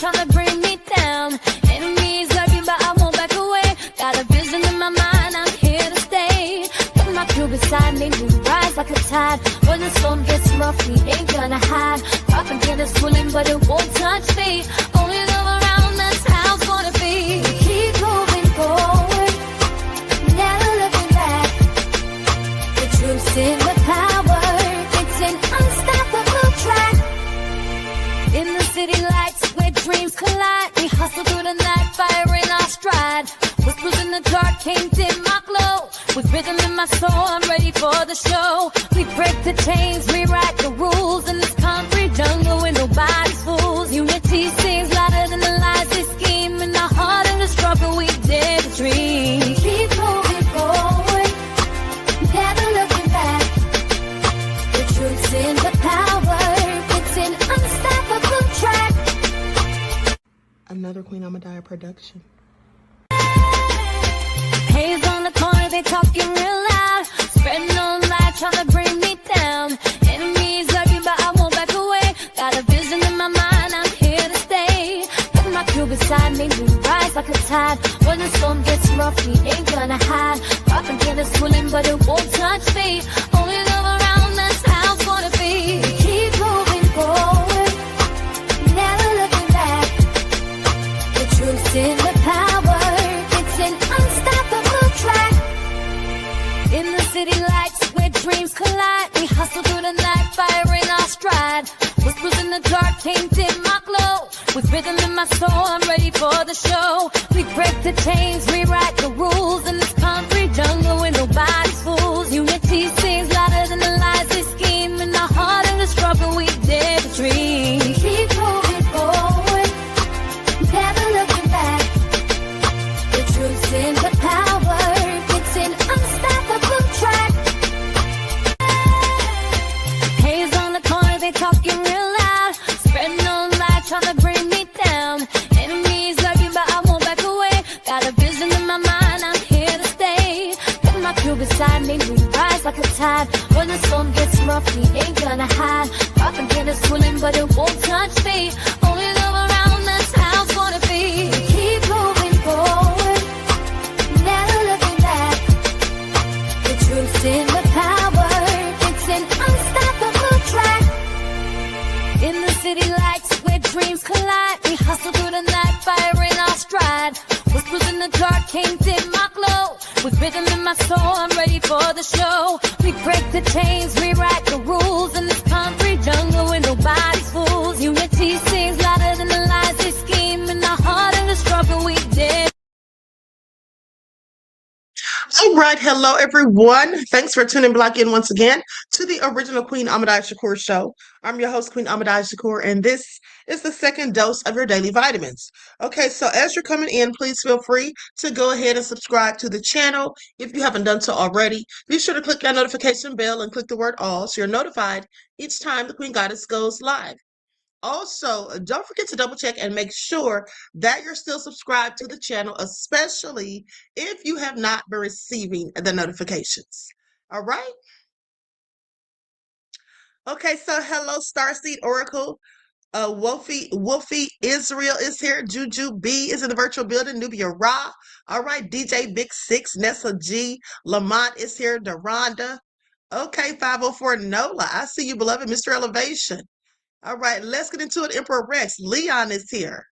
trying to bring me down. Enemies lurking, but I won't back away. Got a vision in my mind, I'm here to stay. Put my crew beside me, we rise like a tide. When the storm gets rough, we ain't gonna hide. Propaganda swirling, but it won't touch me. Only love around, that's how it's gonna be. Keep moving forward, never looking back. The truth's in the power, it's an unstoppable track. In the city lights where dreams collide, we hustle through the night, fire in our stride. Whispers in the dark can't dim my glow. With rhythm in my soul, I'm ready for the show. We break the chains, rewrite the rules. In this concrete jungle where nobody's fools. Unity sings louder than the lies they scheme. In our heart of the struggle, we dare to dream. Keep moving forward, never looking back. The truth's in the power, it's an unstoppable track. Another Queen Ahmadiyyah production. Haze on the corner, they talking real loud. Spreading on light, trying to bring me down. Enemies lurking, but I won't back away. Got a vision in my mind, I'm here to stay. Put my crew beside me, we rise like a tide. When the storm gets rough, we ain't gonna hide. Propaganda swirling, but it won't touch me. Only love around, that's how it's gonna be. Keep moving forward, never looking back. The truth's in the power, it's an unstoppable track. In the city lights where dreams collide, we hustle through the night, fire in our stride. Whispers in the dark can't dim my glow. With rhythm in my soul, I'm ready for the show. We break the chains, rewrite the rules. In this concrete jungle where nobody's fools. Unity sings louder than the lies they scheme. In our heart of the struggle, we dare to dream. Keep moving forward, never looking back. The truth's in the power, it's an unstoppable track. Haze on the corner, they talking real loud. Spreading on light, trying to bring me down. Enemies lurking, but I won't back away. Got a vision in my mind, I'm here to stay. Put my crew beside me, we rise like a tide. When the storm gets rough, we ain't gonna hide. Propaganda swirling, but it won't touch me. Only love around, that's how it's gonna be. Keep moving forward, never looking back. The truth's in the power, it's an unstoppable track. In the city lights where dreams collide, we hustle through the night, fire in our stride. Whispers in the dark can't dim my glow. With rhythm in my soul, I'm ready for the show. We break the chains, rewrite the rules. In this concrete jungle where nobody's fools. Unity sings louder than the lies they scheme. In our heart of the struggle, we dare. All right, hello everyone. Thanks for tuning back in once again to the original Queen Ahmadiyyah Shakur show. I'm your host, Queen Ahmadiyyah Shakur, and this is the second dose of your daily vitamins. Okay, so as you're coming in, please feel free to go ahead and subscribe to the channel if you haven't done so already. Be sure to click that notification bell and click the word all so you're notified each time the Queen Goddess goes live. Also, don't forget to double check and make sure that you're still subscribed to the channel, especially if you have not been receiving the notifications. All right? Okay, so hello, Starseed Oracle. Wolfie Israel is here. Juju B is in the virtual building. Nubia Ra. All right, DJ Big Six, Nessa G. Lamont is here. Deronda. Okay, 504 Nola. I see you, beloved. Mr. Elevation. All right, let's get into it. Emperor Rex, Leon is here.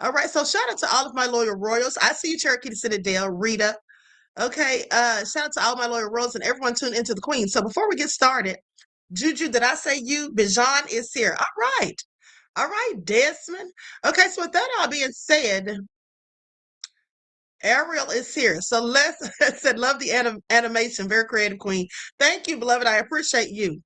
All right, so shout out to all of my loyal royals. I see you, Cherokee the Citadel, Rita. Okay, shout out to all my loyal royals and everyone tuned into the Queen. So before we get started, Juju, did I say you? Bijan is here. All right, Desmond. Okay, so with that all being said, Ariel is here. So let's said love the animation, very creative Queen. Thank you, beloved. I appreciate you.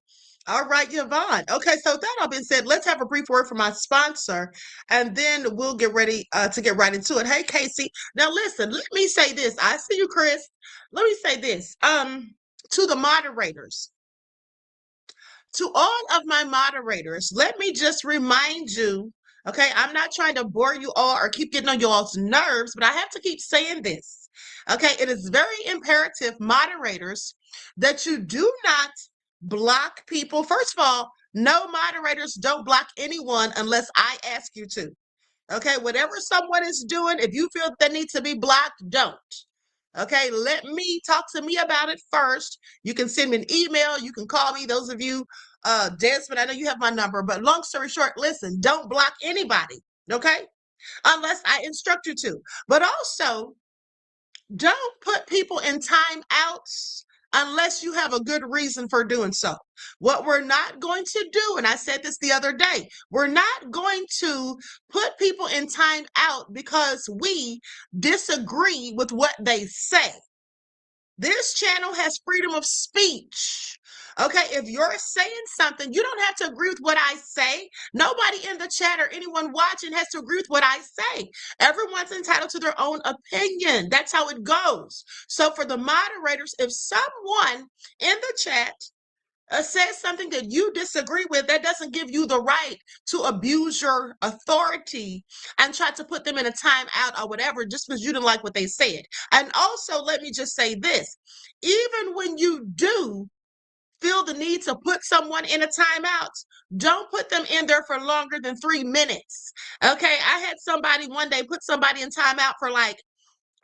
All right, Yvonne. Okay, so with that all being said, let's have a brief word from my sponsor, and then we'll get ready to get right into it. Hey, Casey. Now, listen, let me say this. I see you, Chris. Let me say this. To the moderators, to all of my moderators, let me just remind you, okay, I'm not trying to bore you all or keep getting on you all's nerves, but I have to keep saying this. Okay, it is very imperative, moderators, that you do not block people. First of all, no moderators don't block anyone unless I ask you to. Okay, whatever someone is doing, if you feel they need to be blocked, don't. Okay, let me talk to me about it first. You can send me an email, you can call me. Those of you, Desmond, I know you have my number, but long story short, listen, don't block anybody, okay? Unless I instruct you to. But also, don't put people in timeouts unless you have a good reason for doing so. What we're not going to do, and I said this the other day, we're not going to put people in timeout because we disagree with what they say. This channel has freedom of speech. Okay, if you're saying something, you don't have to agree with what I say. Nobody in the chat or anyone watching has to agree with what I say. Everyone's entitled to their own opinion. That's how it goes. So for the moderators, if someone in the chat says something that you disagree with, that doesn't give you the right to abuse your authority and try to put them in a timeout or whatever just because you didn't like what they said. And also, let me just say this, even when you do feel the need to put someone in a timeout, don't put them in there for longer than 3 minutes. Okay, I had somebody one day put somebody in timeout for like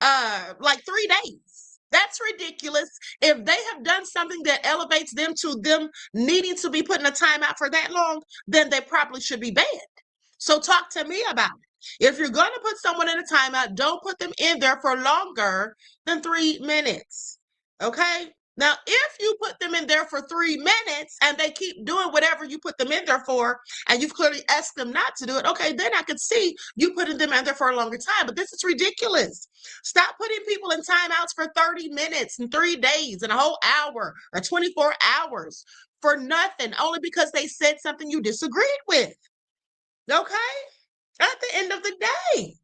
3 days. That's ridiculous. If they have done something that elevates them to them needing to be put in a timeout for that long, then they probably should be banned. So talk to me about it. If you're going to put someone in a timeout, don't put them in there for longer than 3 minutes. Okay? Now, if you put them in there for 3 minutes and they keep doing whatever you put them in there for, and you've clearly asked them not to do it, okay, then I could see you putting them in there for a longer time. But this is ridiculous. Stop putting people in timeouts for 30 minutes and 3 days and a whole hour or 24 hours for nothing, only because they said something you disagreed with. Okay? At the end of the day.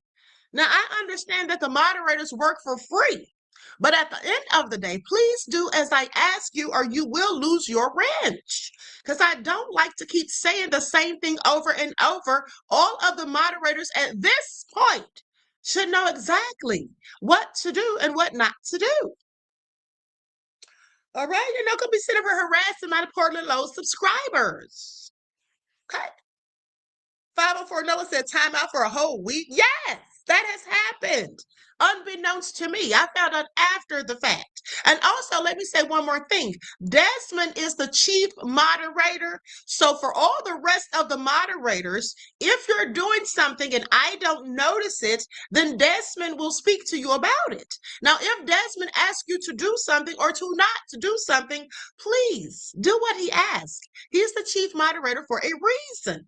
Now, I understand that the moderators work for free. But at the end of the day, please do as I ask you or you will lose your ranch. Because I don't like to keep saying the same thing over and over. All of the moderators at this point should know exactly what to do and what not to do. All right? You're not going to be sitting here harassing my poor little low subscribers. Okay? 504 Noah said time out for a whole week. Yes, that has happened. Unbeknownst to me. I found out after the fact. And also, let me say one more thing. Desmond is the chief moderator. So for all the rest of the moderators, if you're doing something and I don't notice it, then Desmond will speak to you about it. Now, if Desmond asks you to do something or to not to do something, please do what he asks. He's the chief moderator for a reason.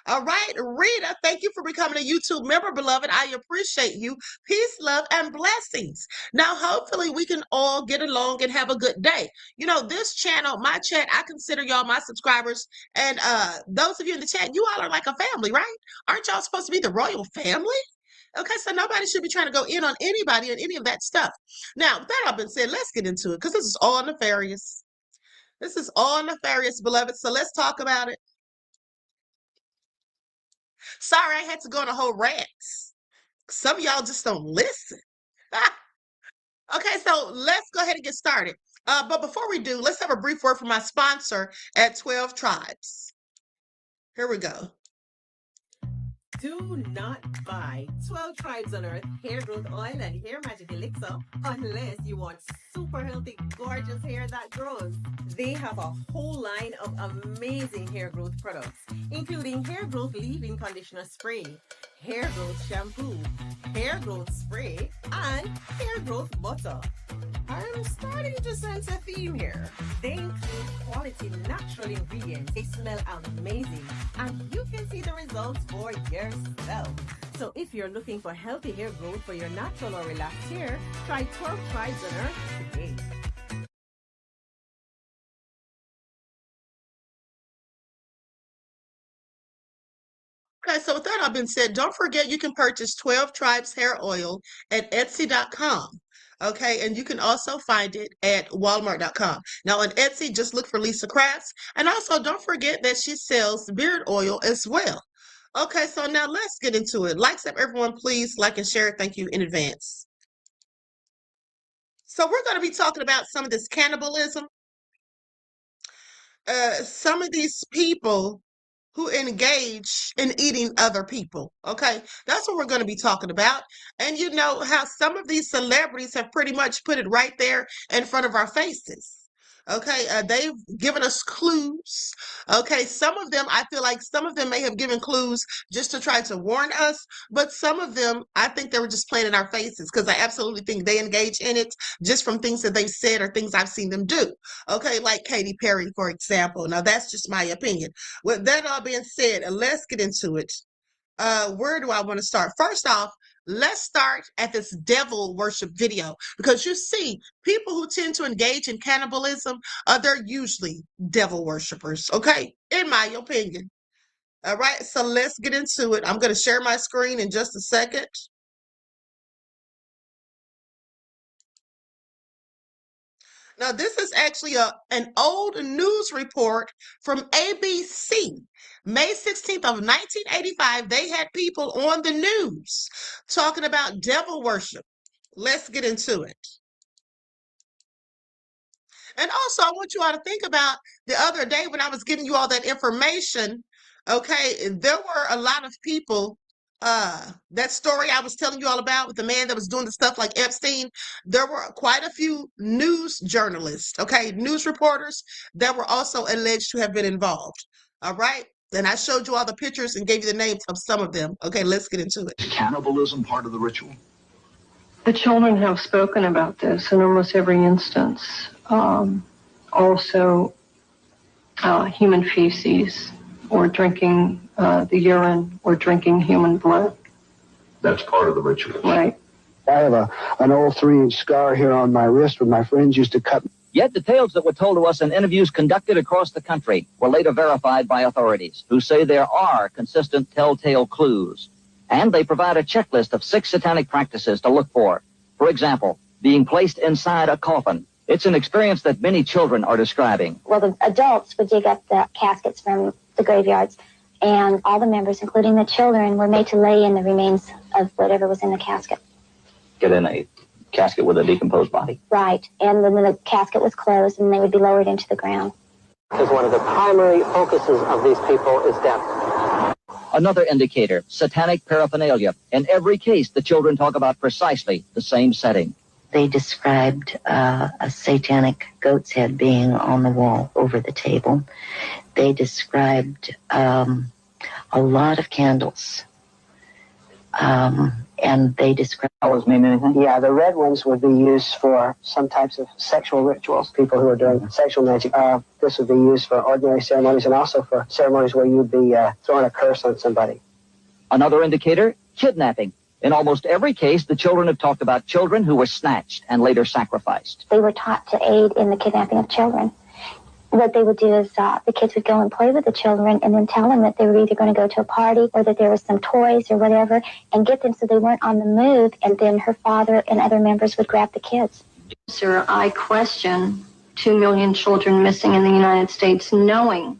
All right, Rita, thank you for becoming a YouTube member, beloved. I appreciate you. Peace, love, and blessings. Now, hopefully we can all get along and have a good day. You know, this channel, my chat, I consider y'all my subscribers. And those of you in the chat, you all are like a family, right? Aren't y'all supposed to be the royal family? Okay, so nobody should be trying to go in on anybody and any of that stuff. Now, with that all been said, let's get into it because this is all nefarious. This is all nefarious, beloved. So let's talk about it. Sorry, I had to go on a whole rant. Some of y'all just don't listen. Okay, so let's go ahead and get started. But before we do, let's have a brief word from my sponsor at 12 Tribes. Here we go. Do not buy 12 Tribes on Earth hair growth oil and hair magic elixir unless you want super healthy, gorgeous hair that grows. They have a whole line of amazing hair growth products, including hair growth leave-in conditioner spray, hair growth shampoo, hair growth spray, and hair growth butter. I'm starting to sense a theme here. They include quality natural ingredients. They smell amazing, and you can see the results for yourself. So if you're looking for healthy hair growth for your natural or relaxed hair, try 12 Tribes on Earth today. Okay, so with that all been said, don't forget you can purchase 12 Tribes hair oil at Etsy.com. Okay, and you can also find it at Walmart.com. Now on Etsy, just look for Lisa Crafts. And also don't forget that she sells beard oil as well. Okay, so now let's get into it. Likes up, everyone, please like and share. Thank you in advance. So we're going to be talking about some of this cannibalism. Some of these people who engage in eating other people. Okay, that's what we're going to be talking about. And you know how some of these celebrities have pretty much put it right there in front of our faces. Okay, they've given us clues. Okay, some of them, I feel like some of them may have given clues just to try to warn us, but some of them, I think they were just playing in our faces because I absolutely think they engage in it just from things that they've said or things I've seen them do. Okay, like Katy Perry, for example. Now, that's just my opinion. With that all being said, let's get into it. Where do I want to start? First off, let's start at this devil worship video because you see, people who tend to engage in cannibalism, they're usually devil worshipers, okay? In my opinion. All right, so let's get into it. I'm going to share my screen in just a second. Now, this is actually an old news report from ABC. May 16th of 1985, they had people on the news talking about devil worship. Let's get into it. And also, I want you all to think about the other day when I was giving you all that information. Okay, there were a lot of people. That story I was telling you all about with the man that was doing the stuff like Epstein, there were quite a few news journalists, okay, news reporters that were also alleged to have been involved. All right. And I showed you all the pictures and gave you the names of some of them. Okay, let's get into it. Is cannibalism part of the ritual? The children have spoken about this in almost every instance. Also, human feces or drinking the urine or drinking human blood. That's part of the ritual. Right. I have an old 3-inch scar here on my wrist where my friends used to cut. Yet details that were told to us in interviews conducted across the country were later verified by authorities, who say there are consistent telltale clues. And they provide a checklist of 6 satanic practices to look for. For example, being placed inside a coffin. It's an experience that many children are describing. Well, the adults would dig up the caskets from the graveyards, and all the members, including the children, were made to lay in the remains of whatever was in the casket. Get in a casket with a decomposed body. Right, and then the casket was closed, and they would be lowered into the ground. Because one of the primary focuses of these people is death. Another indicator, satanic paraphernalia. In every case, the children talk about precisely the same setting. They described a satanic goat's head being on the wall over the table. They described a lot of candles. And they described... Candles mean anything? Yeah, the red ones would be used for some types of sexual rituals, people who are doing sexual magic. This would be used for ordinary ceremonies and also for ceremonies where you'd be throwing a curse on somebody. Another indicator, kidnapping. In almost every case, the children have talked about children who were snatched and later sacrificed. They were taught to aid in the kidnapping of children. What they would do is the kids would go and play with the children and then tell them that they were either going to go to a party or that there was some toys or whatever and get them so they weren't on the move, and then her father and other members would grab the kids. Sir, I question 2 million children missing in the United States, knowing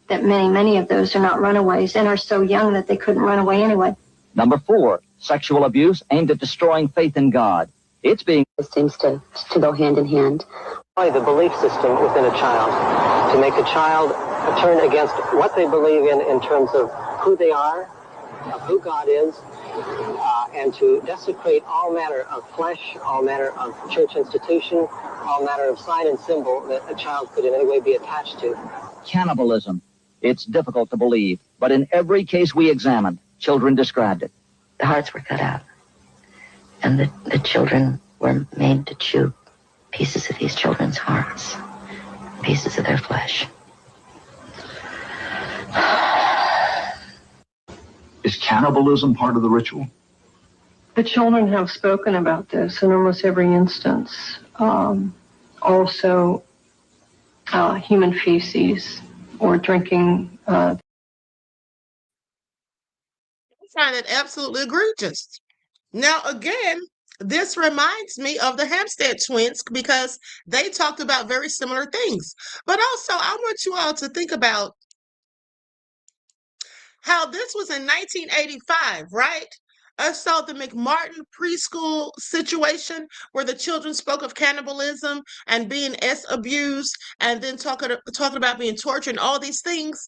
that many of those are not runaways and are so young that they couldn't run away anyway. Number 4, sexual abuse aimed at destroying faith in God. It's being... It seems to go hand in hand. The belief system within a child, to make a child turn against what they believe in terms of who they are, of who God is, and to desecrate all manner of flesh, all manner of church institution, all manner of sign and symbol that a child could in any way be attached to. Cannibalism. It's difficult to believe, but in every case we examined, children described it. The hearts were cut out, and the children were made to chew pieces of these children's hearts, pieces of their flesh. Is cannibalism part of the ritual? The children have spoken about this in almost every instance. Also, human feces or drinking... I find it absolutely egregious. Now, again, this reminds me of the Hampstead twins because they talked about very similar things. But also, I want you all to think about how this was in 1985, right? So the McMartin preschool situation where the children spoke of cannibalism and being abused and then talking about being tortured and all these things.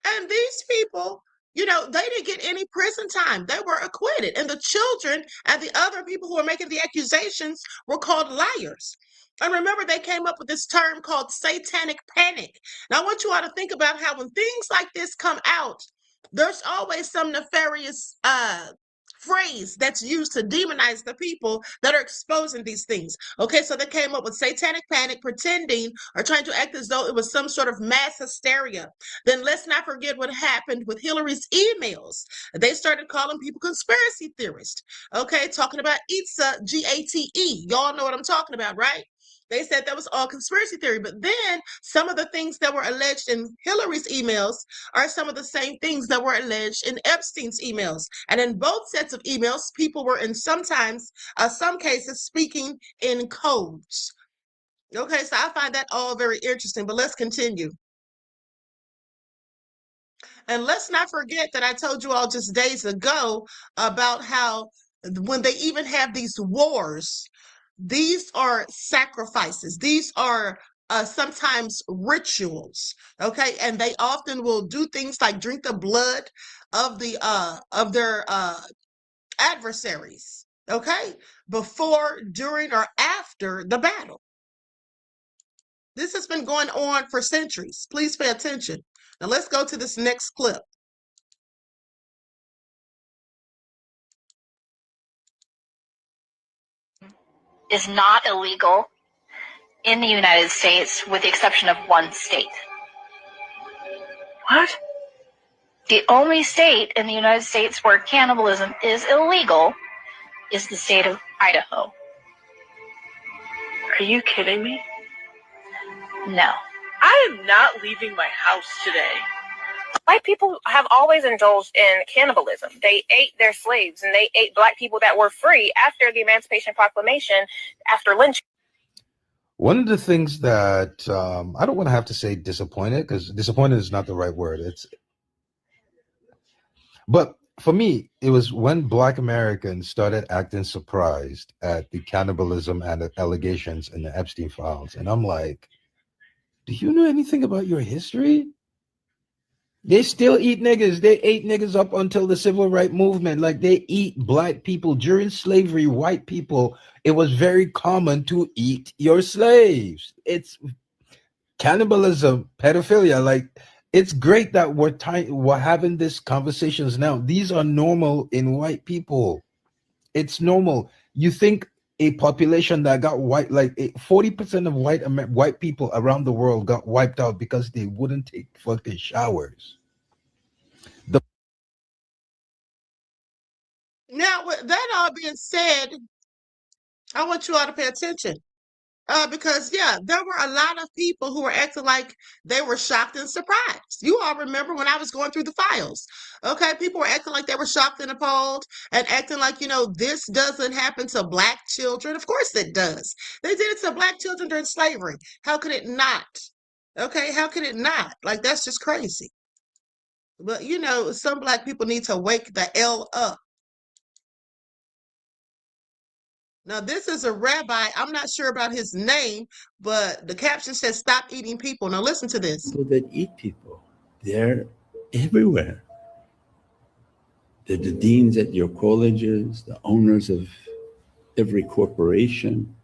And these people, they didn't get any prison time. They were acquitted. And the children and the other people who were making the accusations were called liars. And remember, they came up with this term called satanic panic. Now, I want you all to think about how when things like this come out, there's always some nefarious phrase that's used to demonize the people that are exposing these things. Okay, so they came up with satanic panic, pretending or trying to act as though it was some sort of mass hysteria. Then let's not forget what happened with Hillary's emails. They started calling people conspiracy theorists. Okay, talking about ITSA, GATE. Y'all know what I'm talking about, right? They said that was all conspiracy theory. But then some of the things that were alleged in Hillary's emails are some of the same things that were alleged in Epstein's emails. And in both sets of emails, people were in some cases speaking in codes. Okay, so I find that all very interesting, but let's continue. And let's not forget that I told you all just days ago about how when they even have these wars, these are sacrifices. These are sometimes rituals, okay? And they often will do things like drink the blood of their adversaries, okay? Before, during, or after the battle. This has been going on for centuries. Please pay attention. Now let's go to this next clip. Is not illegal in the United States with the exception of one state. What? The only state in the United States where cannibalism is illegal is the state of Idaho. Are you kidding me? No. I am not leaving my house today. White people have always indulged in cannibalism. They ate their slaves and they ate black people that were free after the Emancipation Proclamation, after lynching. One of the things that I don't want to have to say disappointed, because disappointed is not the right word. But for me, it was when Black Americans started acting surprised at the cannibalism and the allegations in the Epstein files. And I'm like, do you know anything about your history? They still eat niggas. They ate niggas up until the civil rights movement. Like, they eat black people. During slavery, white people, it was very common to eat your slaves. It's cannibalism, pedophilia. Like, it's great that we're having these conversations now. These are normal in white people. It's normal. You think a population that got wiped, like 40% of white people around the world got wiped out because they wouldn't take fucking showers. Now, with that all being said, I want you all to pay attention. Because, yeah, there were a lot of people who were acting like they were shocked and surprised. You all remember when I was going through the files. Okay, people were acting like they were shocked and appalled and acting like, this doesn't happen to black children. Of course it does. They did it to black children during slavery. How could it not? Okay, how could it not? Like, that's just crazy. But, some black people need to wake the L up. Now, this is a rabbi. I'm not sure about his name, but the caption says, "Stop eating people." Now, listen to this. People that eat people, they're everywhere. They're the deans at your colleges, the owners of every corporation.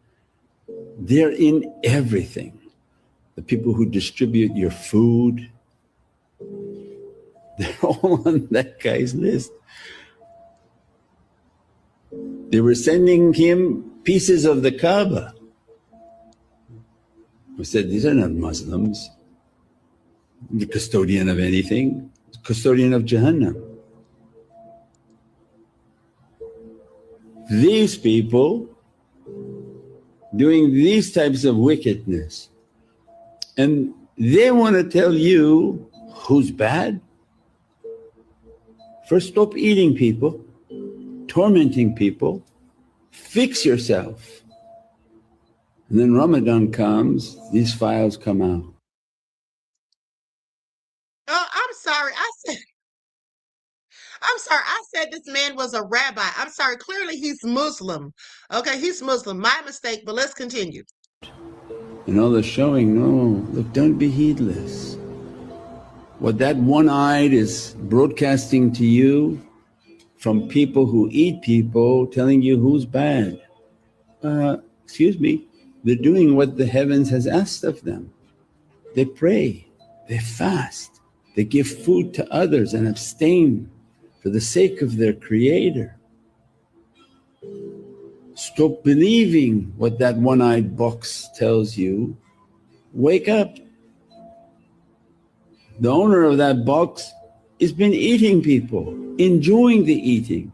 They're in everything. The people who distribute your food, they're all on that guy's list. They were sending him pieces of the Kaaba. We said, these are not Muslims. The custodian of anything, custodian of Jahannam. These people doing these types of wickedness, and they want to tell you who's bad. First, stop eating people, tormenting people, fix yourself. And then Ramadan comes, these files come out. Oh, I'm sorry. I said this man was a rabbi. I'm sorry. Clearly he's Muslim. Okay, he's Muslim. My mistake, but let's continue. And all the showing, no, look, don't be heedless. What that one-eyed is broadcasting to you from people who eat people, telling you who's bad. Excuse me, they're doing what the heavens has asked of them. They pray, they fast, they give food to others and abstain for the sake of their Creator. Stop believing what that one-eyed box tells you. Wake up. The owner of that box has been eating people, enjoying the eating.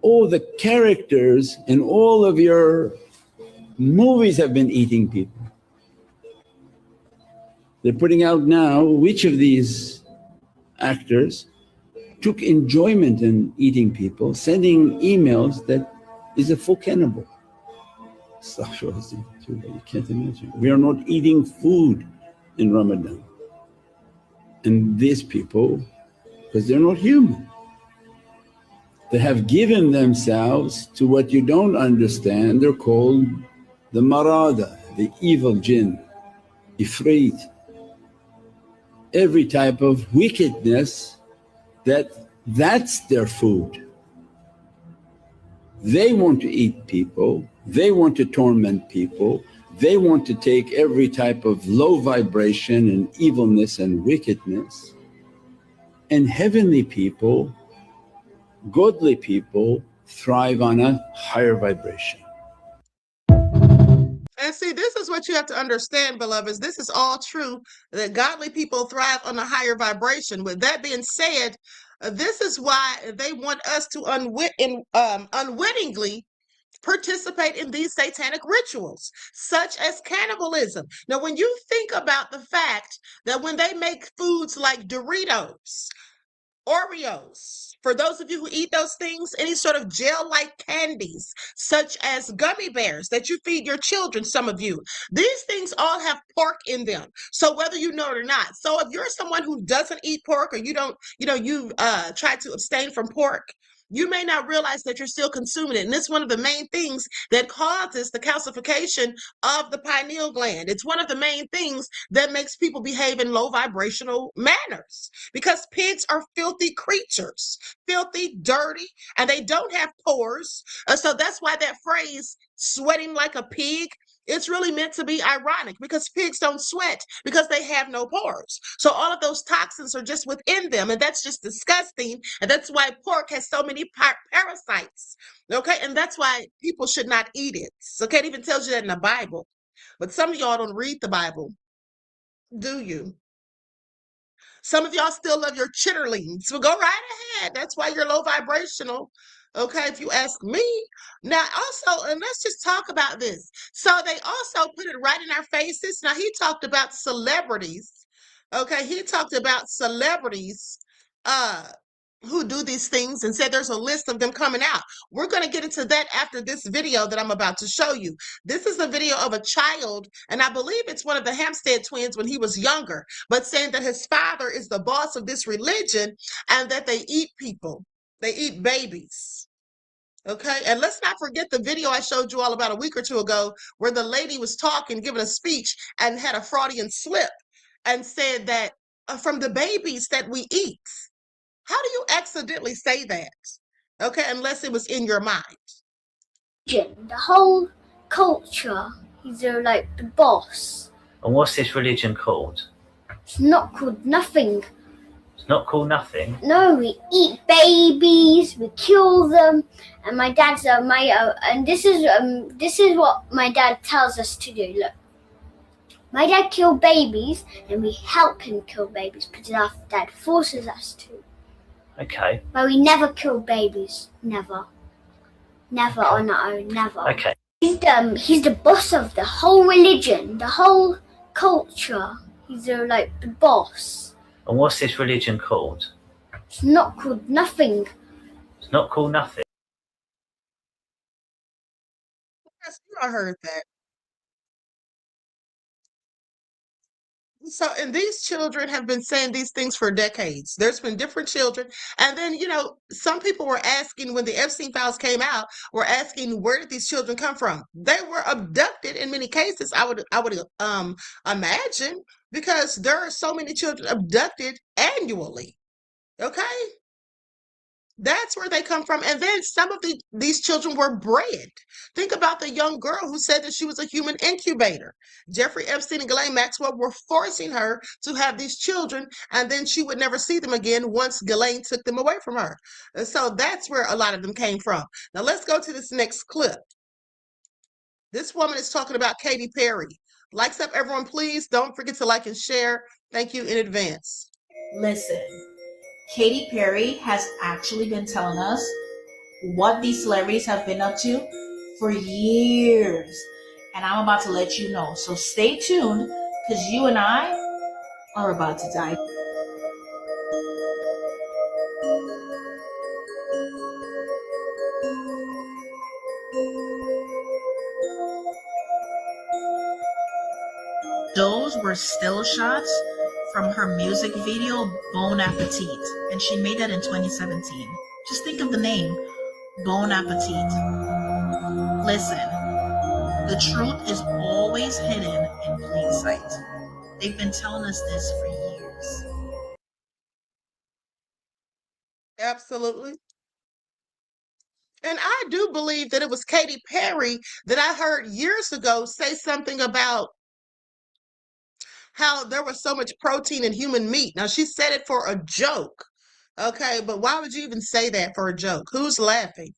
All the characters in all of your movies have been eating people. They're putting out now which of these actors took enjoyment in eating people, sending emails that is a full cannibal. Astaghfirullah, you can't imagine. We are not eating food in Ramadan. And these people, because they're not human, they have given themselves to what you don't understand. They're called the marada, the evil jinn, ifrit, every type of wickedness, that's their food. They want to eat people, they want to torment people, they want to take every type of low vibration and evilness and wickedness. And heavenly people, godly people thrive on a higher vibration. And see, this is what you have to understand, beloveds. This is all true, that godly people thrive on a higher vibration. With that being said, this is why they want us to unwittingly participate in these satanic rituals, such as cannibalism. Now, when you think about the fact that when they make foods like Doritos, Oreos, for those of you who eat those things, any sort of gel-like candies, such as gummy bears that you feed your children, some of you, these things all have pork in them. So whether you know it or not. So if you're someone who doesn't eat pork, or you don't, you try to abstain from pork, you may not realize that you're still consuming it. And it's one of the main things that causes the calcification of the pineal gland. It's one of the main things that makes people behave in low vibrational manners, because pigs are filthy creatures, filthy, dirty, and they don't have pores. So that's why that phrase, sweating like a pig, it's really meant to be ironic, because pigs don't sweat because they have no pores. So all of those toxins are just within them, and that's just disgusting. And that's why pork has so many parasites. Okay, and that's why people should not eat it. Okay, it even tells you that in the Bible. But some of y'all don't read the Bible, do you? Some of y'all still love your chitterlings. So go right ahead. That's why you're low vibrational. Okay, if you ask me. Now, also, and let's just talk about this. So they also put it right in our faces. Now, he talked about celebrities. Okay, he talked about celebrities who do these things, and said there's a list of them coming out. We're going to get into that after this video that I'm about to show you. This is a video of a child, and I believe it's one of the Hampstead twins when he was younger, but saying that his father is the boss of this religion and that they eat people. They eat babies. Okay, and let's not forget the video I showed you all about a week or two ago where the lady was talking, giving a speech, and had a Freudian slip and said that from the babies that we eat. How do you accidentally say that? Okay, unless it was in your mind. The whole culture, he's like the boss. And what's this religion called? It's not called nothing. It's not called nothing? No, we eat babies, we kill them, and my dad's and this is what my dad tells us to do. Look, my dad killed babies, and we help him kill babies because our dad forces us to. Okay. But we never kill babies. Never. Never okay. On our own. Never. Okay. He's the boss of the whole religion, the whole culture. He's like the boss. And what's this religion called? It's not called nothing. It's not called nothing? Yes, I heard that. So, and these children have been saying these things for decades. There's been different children. And then, some people were asking, when the Epstein files came out, were asking, where did these children come from? They were abducted in many cases, I would imagine. because there are so many children abducted annually. Okay? That's where they come from. And then some of these children were bred. Think about the young girl who said that she was a human incubator. Jeffrey Epstein and Ghislaine Maxwell were forcing her to have these children, and then she would never see them again once Ghislaine took them away from her. And so that's where a lot of them came from. Now let's go to this next clip. This woman is talking about Katy Perry. Likes up, everyone, please. Don't forget to like and share. Thank you in advance. Listen, Katy Perry has actually been telling us what these celebrities have been up to for years. And I'm about to let you know. So stay tuned, because you and I are about to die. Those were still shots from her music video, Bon Appetit. And she made that in 2017. Just think of the name, Bon Appetit. Listen, the truth is always hidden in plain sight. They've been telling us this for years. Absolutely. And I do believe that it was Katy Perry that I heard years ago say something about how there was so much protein in human meat. Now, she said it for a joke, okay? But why would you even say that for a joke? Who's laughing,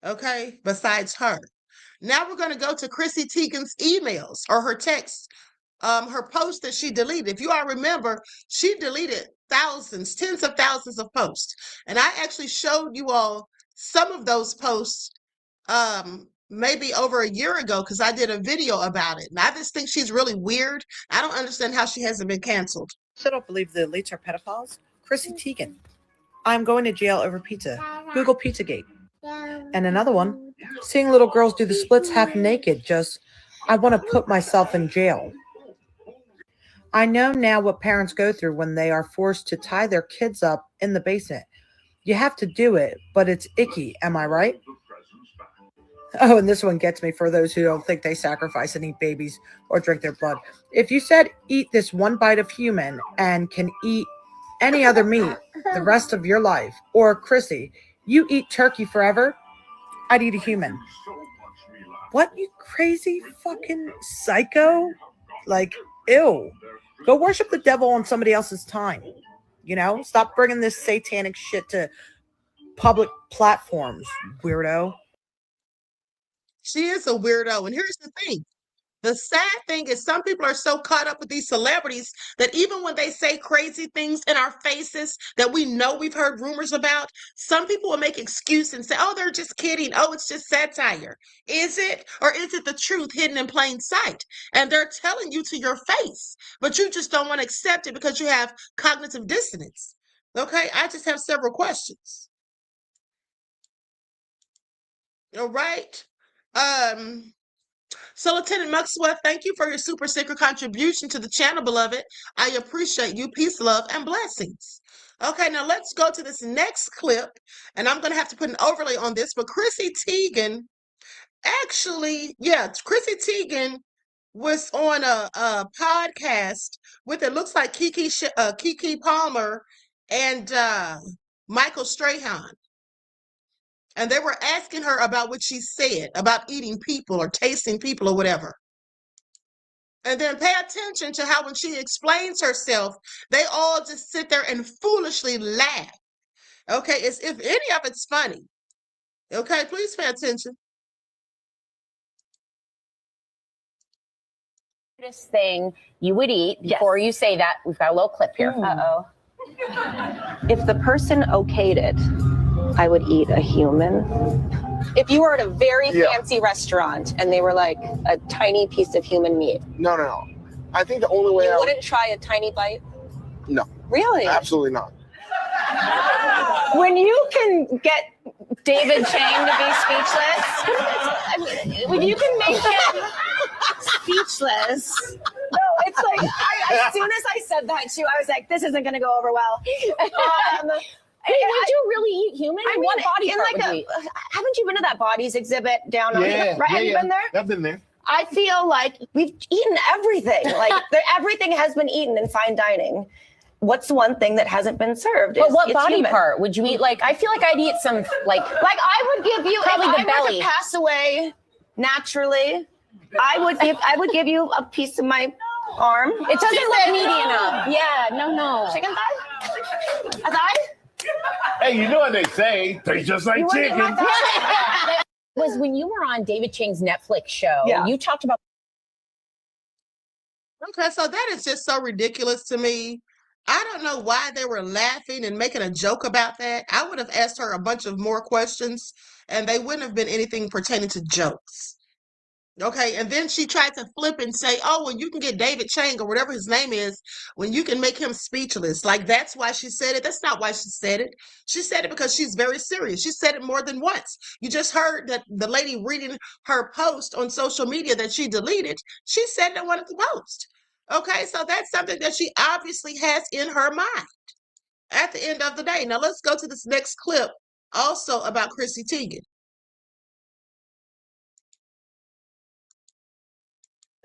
okay, besides her? Now we're going to go to Chrissy Teigen's emails or her texts, her posts that she deleted. If you all remember, she deleted thousands, tens of thousands of posts. And I actually showed you all some of those posts maybe over a year ago, because I did a video about it. And I just think she's really weird. I don't understand how she hasn't been canceled. Still don't believe the elites are pedophiles. Chrissy Teigen. I'm going to jail over pizza. Google Pizzagate. And another one, seeing little girls do the splits half naked. Just, I want to put myself in jail. I know now what parents go through when they are forced to tie their kids up in the basement. You have to do it, but it's icky. Am I right? Oh, and this one gets me for those who don't think they sacrifice and eat babies or drink their blood. If you said eat this one bite of human and can eat any other meat the rest of your life, or Chrissy, you eat turkey forever, I'd eat a human. What, you crazy fucking psycho? Like, ew. Go worship the devil on somebody else's time. You know, stop bringing this satanic shit to public platforms, weirdo. She is a weirdo. And here's the thing. The sad thing is some people are so caught up with these celebrities that even when they say crazy things in our faces that we know we've heard rumors about, some people will make excuses and say, oh, they're just kidding. Oh, it's just satire. Is it? Or is it the truth hidden in plain sight? And they're telling you to your face, but you just don't want to accept it because you have cognitive dissonance. Okay, I just have several questions. All right. So Lieutenant Maxwell, thank you for your super secret contribution to the channel, beloved. I appreciate you. Peace, love, and blessings. Okay, now let's go to this next clip, and I'm going to have to put an overlay on this, but Chrissy Teigen, actually, yeah, Chrissy Teigen was on a podcast with, it looks like Keke Palmer and Michael Strahan. And they were asking her about what she said about eating people or tasting people or whatever. And then pay attention to how when she explains herself, they all just sit there and foolishly laugh. Okay, as if any of it's funny. Okay, please pay attention. Thing you would eat before you say that. We've got a little clip here. Uh-oh. If the person okayed it, I would eat a human. If you were at a very fancy restaurant and they were like a tiny piece of human meat. No. I think the only way you wouldn't try a tiny bite? No. Really? Absolutely not. When you can get David Chang to be speechless, when you can make him speechless. No, it's like, as soon as I said that to you, I was like, this isn't going to go over well. Would you really eat human? I mean, what body part would you eat? Haven't you been to that bodies exhibit down on right? Have you been there? I've been there. I feel like we've eaten everything. Like everything has been eaten in fine dining. What's the one thing that hasn't been served? But what it's body human. part would you eat? Like, I feel like I'd eat some, like I would give you, probably if the I were belly. to pass away naturally, I would give you a piece of my arm. It doesn't look meaty enough. Yeah, no. Chicken thigh? A thigh? Hey, you know what they say? They just like chicken. Was when you were on David Chang's Netflix show, you talked about. Okay, so that is just so ridiculous to me. I don't know why they were laughing and making a joke about that. I would have asked her a bunch of more questions, and they wouldn't have been anything pertaining to jokes. Okay, and then she tried to flip and say, oh, well, you can get David Chang or whatever his name is, when you can make him speechless. Like, that's why she said it. That's not why she said it. She said it because she's very serious. She said it more than once. You just heard that the lady reading her post on social media that she deleted, she said that wanted to post. Okay, so that's something that she obviously has in her mind at the end of the day. Now, let's go to this next clip also about Chrissy Teigen.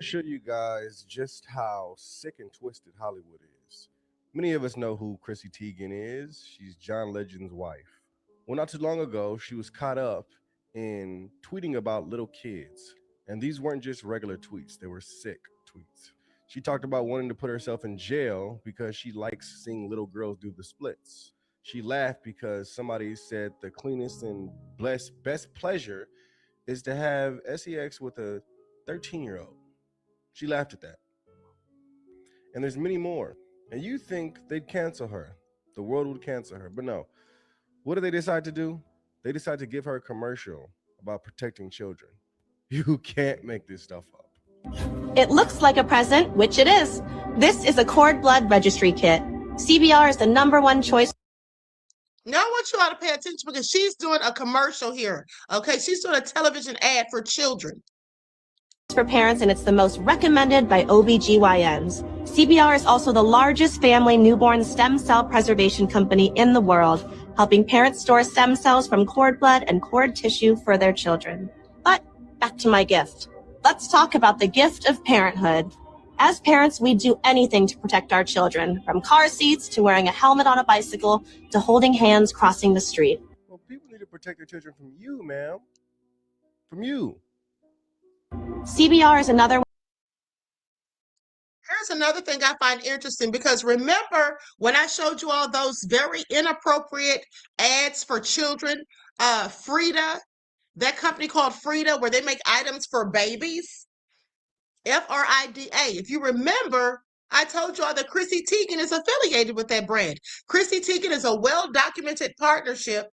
Show you guys just how sick and twisted Hollywood is. Many of us know who Chrissy Teigen is. She's John Legend's wife. Well, not too long ago, she was caught up in tweeting about little kids. And these weren't just regular tweets, they were sick tweets. She talked about wanting to put herself in jail because she likes seeing little girls do the splits. She laughed because somebody said the cleanest and best pleasure is to have sex with a 13-year-old. She laughed at that. And there's many more. And you think they'd cancel her. The world would cancel her. But no. What do they decide to do? They decide to give her a commercial about protecting children. You can't make this stuff up. It looks like a present, which it is. This is a cord blood registry kit. CBR is the #1 choice. Now I want you all to pay attention because she's doing a commercial here. Okay, she's doing a television ad for children. For parents, and it's the most recommended by OBGYNs. CBR is also the largest family newborn stem cell preservation company in the world, helping parents store stem cells from cord blood and cord tissue for their children. But back to my gift. Let's talk about the gift of parenthood. As parents, we do anything to protect our children, from car seats to wearing a helmet on a bicycle to holding hands crossing the street. Well, people need to protect their children from you, ma'am. From you. CBR is another. Here's another thing I find interesting because remember when I showed you all those very inappropriate ads for children, Frida, that company called Frida, where they make items for babies, Frida. If you remember, I told you all that Chrissy Teigen is affiliated with that brand. Chrissy Teigen is a well-documented partnership,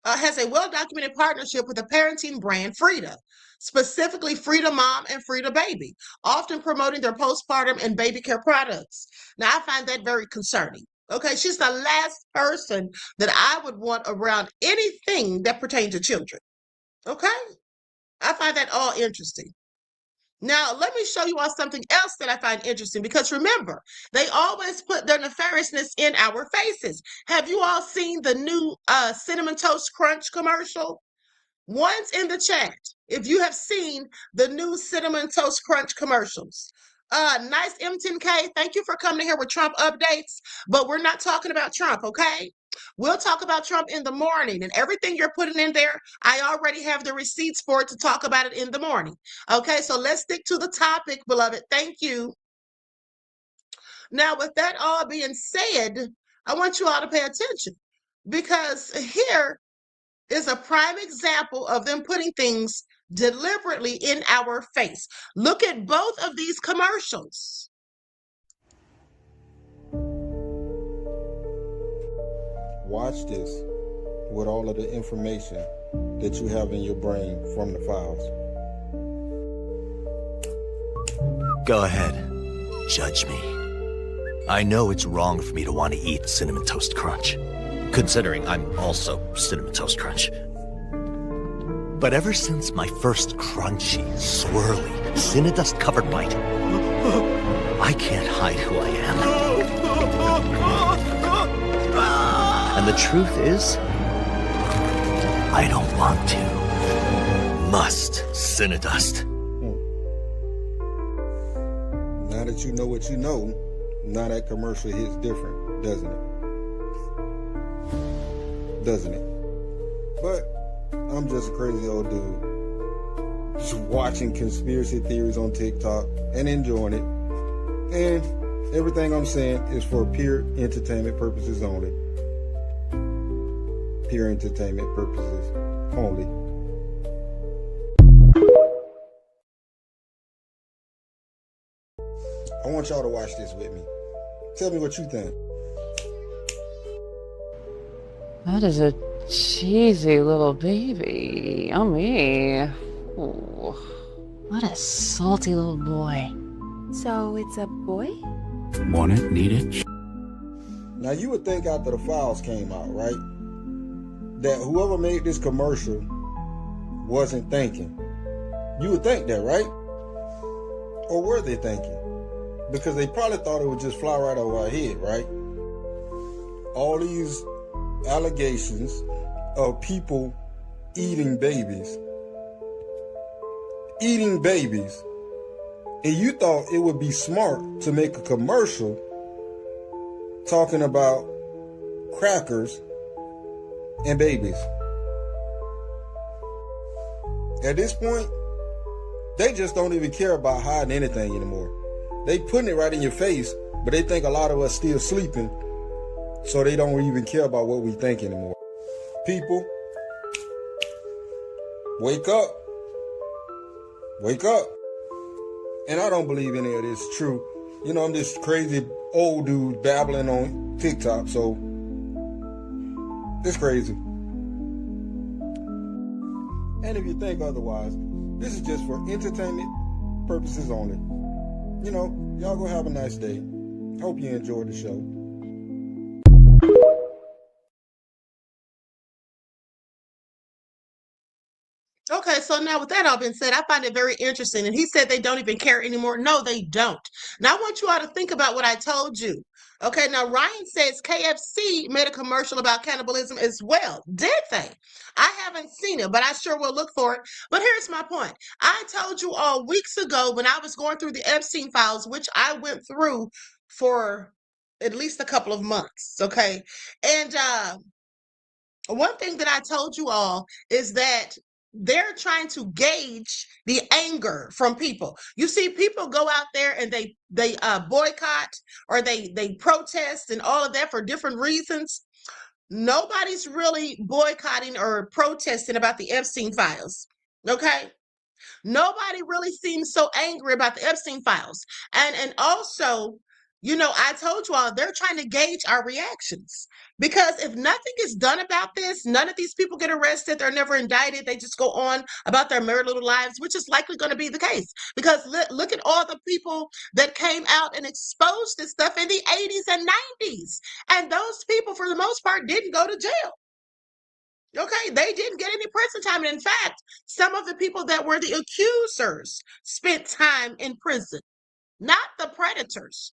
has a well-documented partnership with a parenting brand, Frida, specifically Frida Mom and Frida Baby, often promoting their postpartum and baby care products. Now, I find that very concerning. Okay, she's the last person that I would want around anything that pertains to children. Okay, I find that all interesting. Now, let me show you all something else that I find interesting because remember, they always put their nefariousness in our faces. Have you all seen the new Cinnamon Toast Crunch commercial? One's in the chat if you have seen the new Cinnamon Toast Crunch commercials. Nice M10K, thank you for coming here with Trump updates, but we're not talking about Trump, okay? We'll talk about Trump in the morning, and everything you're putting in there, I already have the receipts for it to talk about it in the morning. Okay, so let's stick to the topic, beloved. Thank you. Now, with that all being said, I want you all to pay attention because here is a prime example of them putting things deliberately in our face. Look at both of these commercials. Watch this with all of the information that you have in your brain from the files. Go ahead. Judge me. I know it's wrong for me to want to eat Cinnamon Toast Crunch, considering I'm also Cinnamon Toast Crunch. But ever since my first crunchy, swirly, Cinnadust-covered bite, I can't hide who I am. And the truth is, I don't want to. Must Cinnadust. Now that you know what you know, now that commercial hits different, doesn't it? Doesn't it? But I'm just a crazy old dude just watching conspiracy theories on TikTok and enjoying it. And everything I'm saying is for pure entertainment purposes only. Pure entertainment purposes only. I want y'all to watch this with me. Tell me what you think. That is a cheesy little baby. Yummy. Ooh, what a salty little boy. So it's a boy? Want it? Need it? Now you would think after the files came out, right, that whoever made this commercial wasn't thinking. You would think that, right? Or were they thinking? Because they probably thought it would just fly right over our head, right? All these allegations of people eating babies. And you thought it would be smart to make a commercial talking about crackers and babies. At this point, they just don't even care about hiding anything anymore. They putting it right in your face, but they think a lot of us still sleeping, so they don't even care about what we think anymore. People, wake up. Wake up. And I don't believe any of this is true. You know, I'm this crazy old dude babbling on TikTok, so it's crazy. And if you think otherwise, this is just for entertainment purposes only. You know, y'all go have a nice day. Hope you enjoyed the show. Okay, so now with that all being said, I find it very interesting. And he said they don't even care anymore. No, they don't. Now I want you all to think about what I told you. Okay, now Ryan says KFC made a commercial about cannibalism as well. Did they? I haven't seen it, but I sure will look for it. But here's my point. I told you all weeks ago when I was going through the Epstein files, which I went through for at least a couple of months. Okay. And one thing that I told you all is that they're trying to gauge the anger from people. You see, people go out there and they boycott or they protest and all of that for different reasons. Nobody's really boycotting or protesting about the Epstein files. Okay. Nobody really seems so angry about the Epstein files. And also, you know, I told you all they're trying to gauge our reactions, because if nothing is done about this, none of these people get arrested. They're never indicted. They just go on about their merry little lives, which is likely going to be the case, because look at all the people that came out and exposed this stuff in the 80s and 90s. And those people, for the most part, didn't go to jail. Okay, they didn't get any prison time. And in fact, some of the people that were the accusers spent time in prison, not the predators.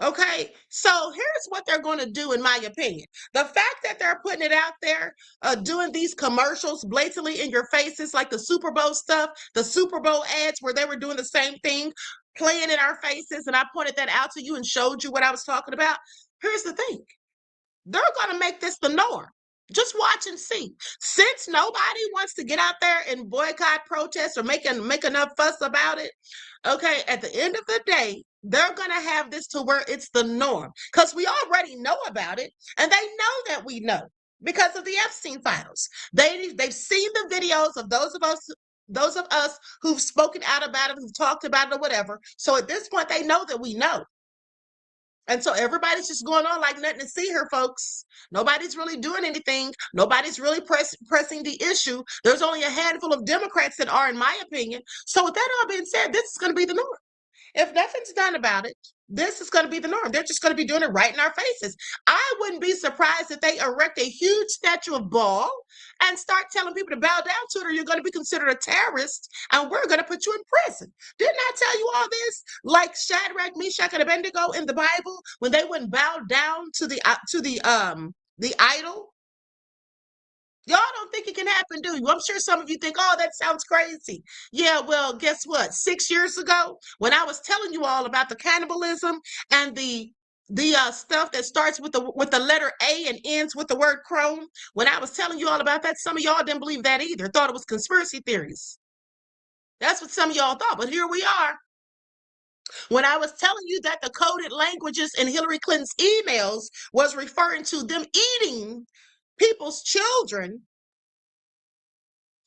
Okay, so here's what they're going to do, in my opinion. The fact that they're putting it out there, doing these commercials blatantly in your faces, like the Super Bowl stuff, the Super Bowl ads where they were doing the same thing, playing in our faces, and I pointed that out to you and showed you what I was talking about. Here's the thing. They're going to make this the norm. Just watch and see. Since nobody wants to get out there and boycott, protest, or make enough fuss about it, okay, at the end of the day, they're going to have this to where it's the norm, because we already know about it, and they know that we know because of the Epstein files. They've seen the videos of those of us who've spoken out about it, who've talked about it, or whatever. So at this point, they know that we know. And so everybody's just going on like nothing to see here, folks. Nobody's really doing anything. Nobody's really pressing the issue. There's only a handful of Democrats that are, in my opinion. So with that all being said, this is going to be the norm. If nothing's done about it, this is going to be the norm. They're just going to be doing it right in our faces. I wouldn't be surprised if they erect a huge statue of Baal and start telling people to bow down to it, or you're going to be considered a terrorist, and we're going to put you in prison. Didn't I tell you all this? Like Shadrach, Meshach, and Abednego in the Bible, when they wouldn't bow down to the idol. Y'all don't think it can happen, do you? I'm sure some of you think, oh, that sounds crazy. Yeah, well, guess what? 6 years ago, when I was telling you all about the cannibalism and the stuff that starts with the letter A and ends with the word chrome, when I was telling you all about that, some of y'all didn't believe that either, thought it was conspiracy theories. That's what some of y'all thought, but here we are. When I was telling you that the coded languages in Hillary Clinton's emails was referring to them eating people's children,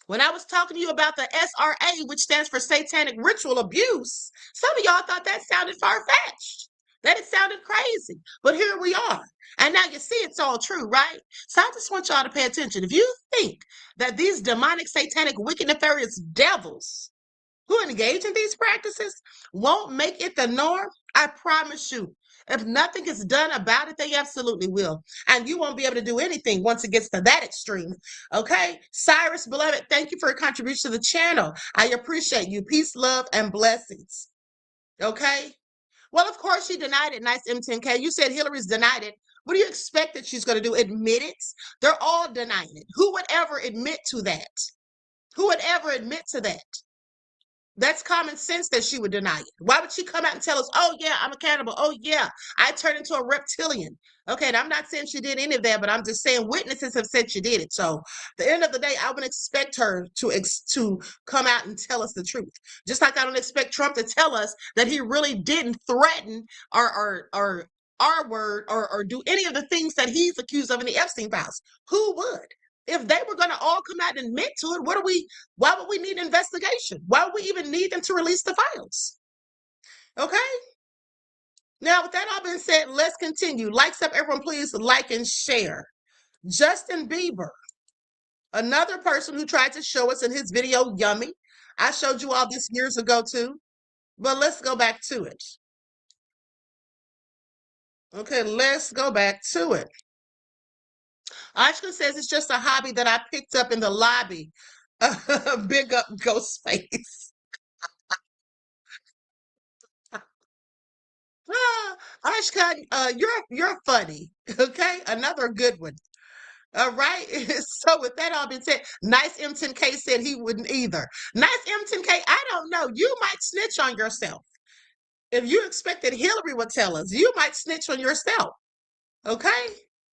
when I was talking to you about the SRA, which stands for Satanic Ritual Abuse, some of y'all thought that sounded far-fetched, that it sounded crazy, but here we are. And now you see it's all true, right? So I just want y'all to pay attention. If you think that these demonic, satanic, wicked, nefarious devils who engage in these practices won't make it the norm, I promise you, if nothing is done about it, they absolutely will. And you won't be able to do anything once it gets to that extreme. Okay? Cyrus, beloved, thank you for your contribution to the channel. I appreciate you. Peace, love, and blessings. Okay? Well, of course, she denied it. Nice M10K. You said Hillary's denied it. What do you expect that she's going to do? Admit it? They're all denying it. Who would ever admit to that? Who would ever admit to that? That's common sense that she would deny it. Why would she come out and tell us, oh, yeah, I'm a cannibal. Oh, yeah, I turned into a reptilian. Okay, and I'm not saying she did any of that, but I'm just saying witnesses have said she did it. So at the end of the day, I would expect her to come out and tell us the truth. Just like I don't expect Trump to tell us that he really didn't threaten or our word or do any of the things that he's accused of in the Epstein files. Who would? If they were going to all come out and admit to it, why would we need an investigation? Why would we even need them to release the files? Okay? Now, with that all being said, let's continue. Likes up, everyone, please like and share. Justin Bieber, another person who tried to show us in his video, Yummy. I showed you all this years ago too, but let's go back to it. Okay, let's go back to it. Ashka says it's just a hobby that I picked up in the lobby. Big up Ghostface. Ashka, you're funny. Okay, another good one. All right. So with that all being said, Nice M10K said he wouldn't either. Nice M10K, I don't know. You might snitch on yourself. If you expected Hillary would tell us, you might snitch on yourself. Okay.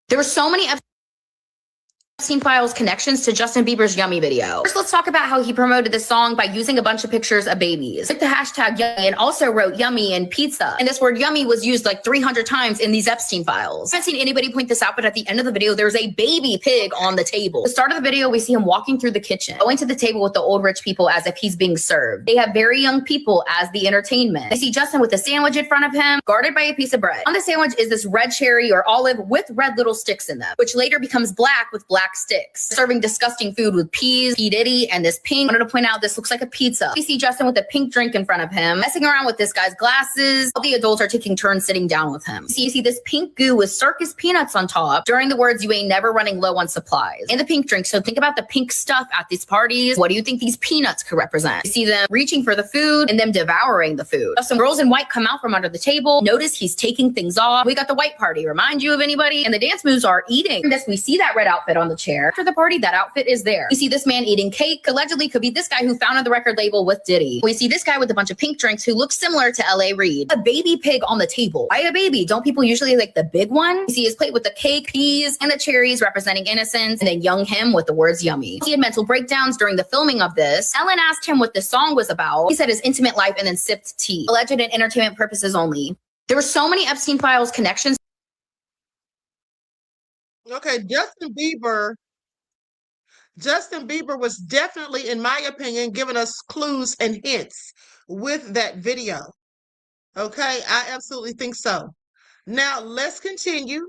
There were so many Epstein Files connections to Justin Bieber's Yummy video. First, let's talk about how he promoted this song by using a bunch of pictures of babies. Like the hashtag Yummy, and also wrote Yummy and pizza. And this word Yummy was used like 300 times in these Epstein Files. I haven't seen anybody point this out, but at the end of the video, there's a baby pig on the table. At the start of the video, we see him walking through the kitchen, going to the table with the old rich people as if he's being served. They have very young people as the entertainment. They see Justin with a sandwich in front of him, guarded by a piece of bread. On the sandwich is this red cherry or olive with red little sticks in them, which later becomes black with black sticks. Serving disgusting food with peas, P. Diddy, and this pink. I wanted to point out this looks like a pizza. We see Justin with a pink drink in front of him, messing around with this guy's glasses. All the adults are taking turns sitting down with him. You see this pink goo with circus peanuts on top during the words, "You ain't never running low on supplies." And the pink drink. So think about the pink stuff at these parties. What do you think these peanuts could represent? You see them reaching for the food and them devouring the food. Some girls in white come out from under the table. Notice he's taking things off. We got the white party. Remind you of anybody? And the dance moves are eating. This, we see that red outfit on the chair. After the party, that outfit is there. You see this man eating cake, allegedly could be this guy who founded the record label with Diddy. We see this guy with a bunch of pink drinks who looks similar to L.A. Reid. A baby pig on the table. Why a baby? Don't people usually like the big one? You see his plate with the cake, peas, and the cherries representing innocence, and then young him with the words yummy. He had mental breakdowns during the filming of this. Ellen asked him what this song was about. He said his intimate life and then sipped tea. Alleged and entertainment purposes only. There were so many Epstein Files connections. Okay, Justin Bieber was definitely, in my opinion, giving us clues and hints with that video. Okay, I absolutely think so. Now, let's continue.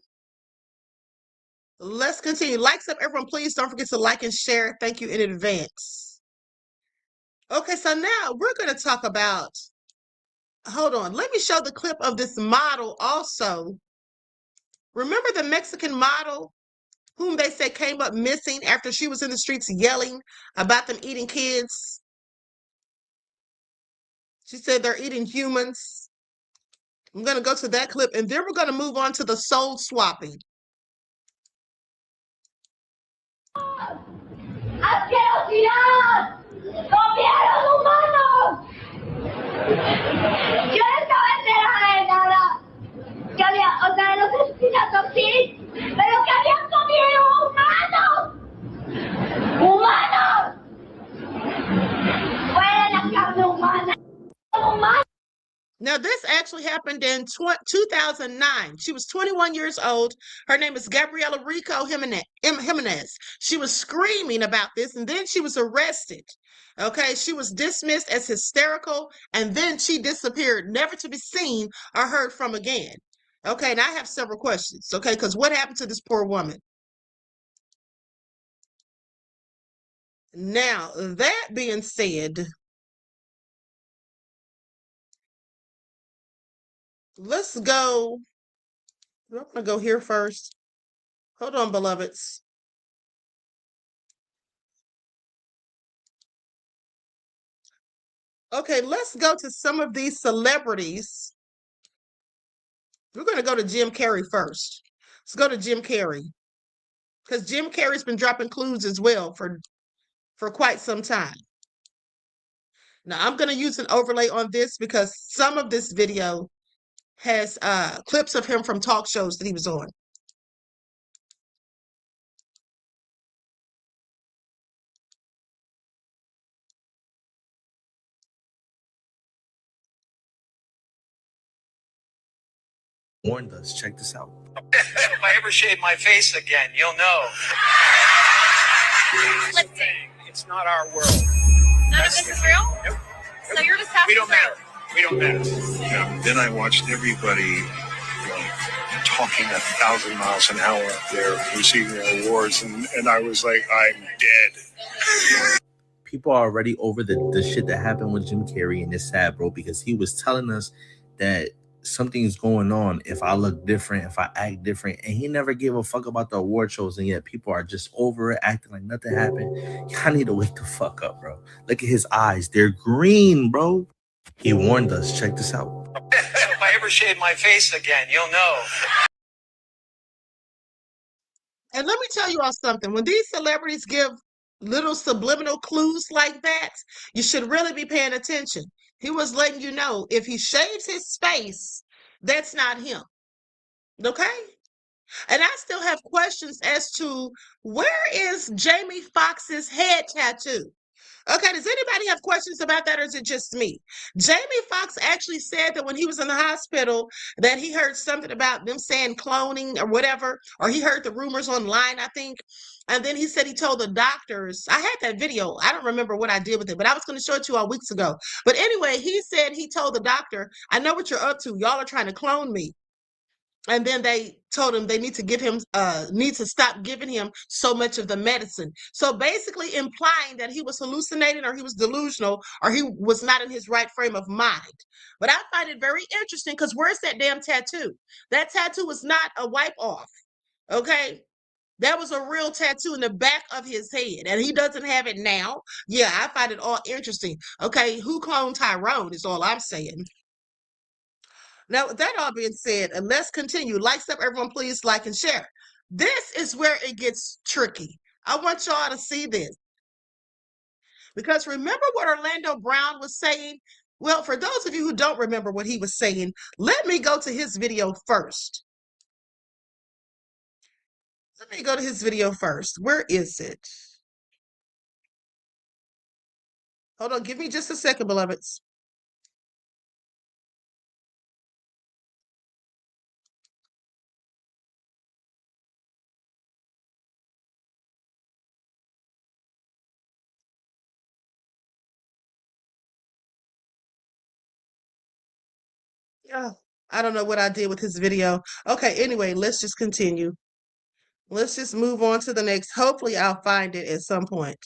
Let's continue. Likes up, everyone. Please don't forget to like and share. Thank you in advance. Okay, so now we're going to talk about, hold on, let me show the clip of this model also. Remember the Mexican model whom they said came up missing after she was in the streets yelling about them eating kids? She said they're eating humans. I'm going to go to that clip, and then we're going to move on to the soul swapping. ¡Asquerosidad! ¡Comieron humanos! Yo no estaba enterada de nada. Que había, o sea, los asesinatos sí, pero que habían comido humanos. ¡Humanos! ¡Fuera la carne humana! ¡Humanos! Now, this actually happened in 2009. She was 21 years old. Her name is Gabriela Rico Jimenez. She was screaming about this, and then she was arrested. Okay, she was dismissed as hysterical, and then she disappeared, never to be seen or heard from again. Okay, and I have several questions, okay, because what happened to this poor woman? Now, that being said, let's go. I'm going to go here first. Hold on, beloveds. Okay, let's go to some of these celebrities. We're going to go to Jim Carrey first. Let's go to Jim Carrey, because Jim Carrey's been dropping clues as well for quite some time. Now, I'm going to use an overlay on this because some of this video has clips of him from talk shows that he was on. Warned us. Check this out. If I ever shave my face again, you'll know. It's not our world. None of this is real? Nope. So you're just passing We don't through? matter. We don't matter. Yeah. Then I watched everybody talking 1,000 miles an hour up there, receiving their awards, and I was like, I'm dead. People are already over the shit that happened with Jim Carrey, and it's sad, bro, because he was telling us that something's going on if I look different, if I act different, and he never gave a fuck about the award shows, and yet people are just over it, acting like nothing happened. Y'all need to wake the fuck up, bro. Look at his eyes. They're green, bro. He warned us. Check this out. If I ever shave my face again, you'll know. And let me tell you all something. When these celebrities give little subliminal clues like that, you should really be paying attention. He was letting you know if he shaves his face, that's not him. Okay? And I still have questions as to where is Jamie Foxx's head tattoo? Okay, does anybody have questions about that, or is it just me? Jamie Foxx actually said that when he was in the hospital that he heard something about them saying cloning or whatever, or he heard the rumors online, I think. And then he said he told the doctors, I had that video. I don't remember what I did with it, but I was going to show it to you all weeks ago. But anyway, he said he told the doctor, I know what you're up to. Y'all are trying to clone me. And then they told him they need to give him need to stop giving him so much of the medicine. So basically implying that he was hallucinating or he was delusional or he was not in his right frame of mind. But I find it very interesting because where's that damn tattoo? That tattoo was not a wipe off. Okay. That was a real tattoo in the back of his head, and he doesn't have it now. Yeah, I find it all interesting. Okay, who cloned Tyrone is all I'm saying. Now, with that all being said, and let's continue. Likes up, everyone, please like and share. This is where it gets tricky. I want y'all to see this. Because remember what Orlando Brown was saying? Well, for those of you who don't remember what he was saying, let me go to his video first. Let me go to his video first. Where is it? Hold on, give me just a second, beloveds. Oh, I don't know what I did with his video. Okay, anyway, let's just continue. Let's just move on to the next. Hopefully, I'll find it at some point.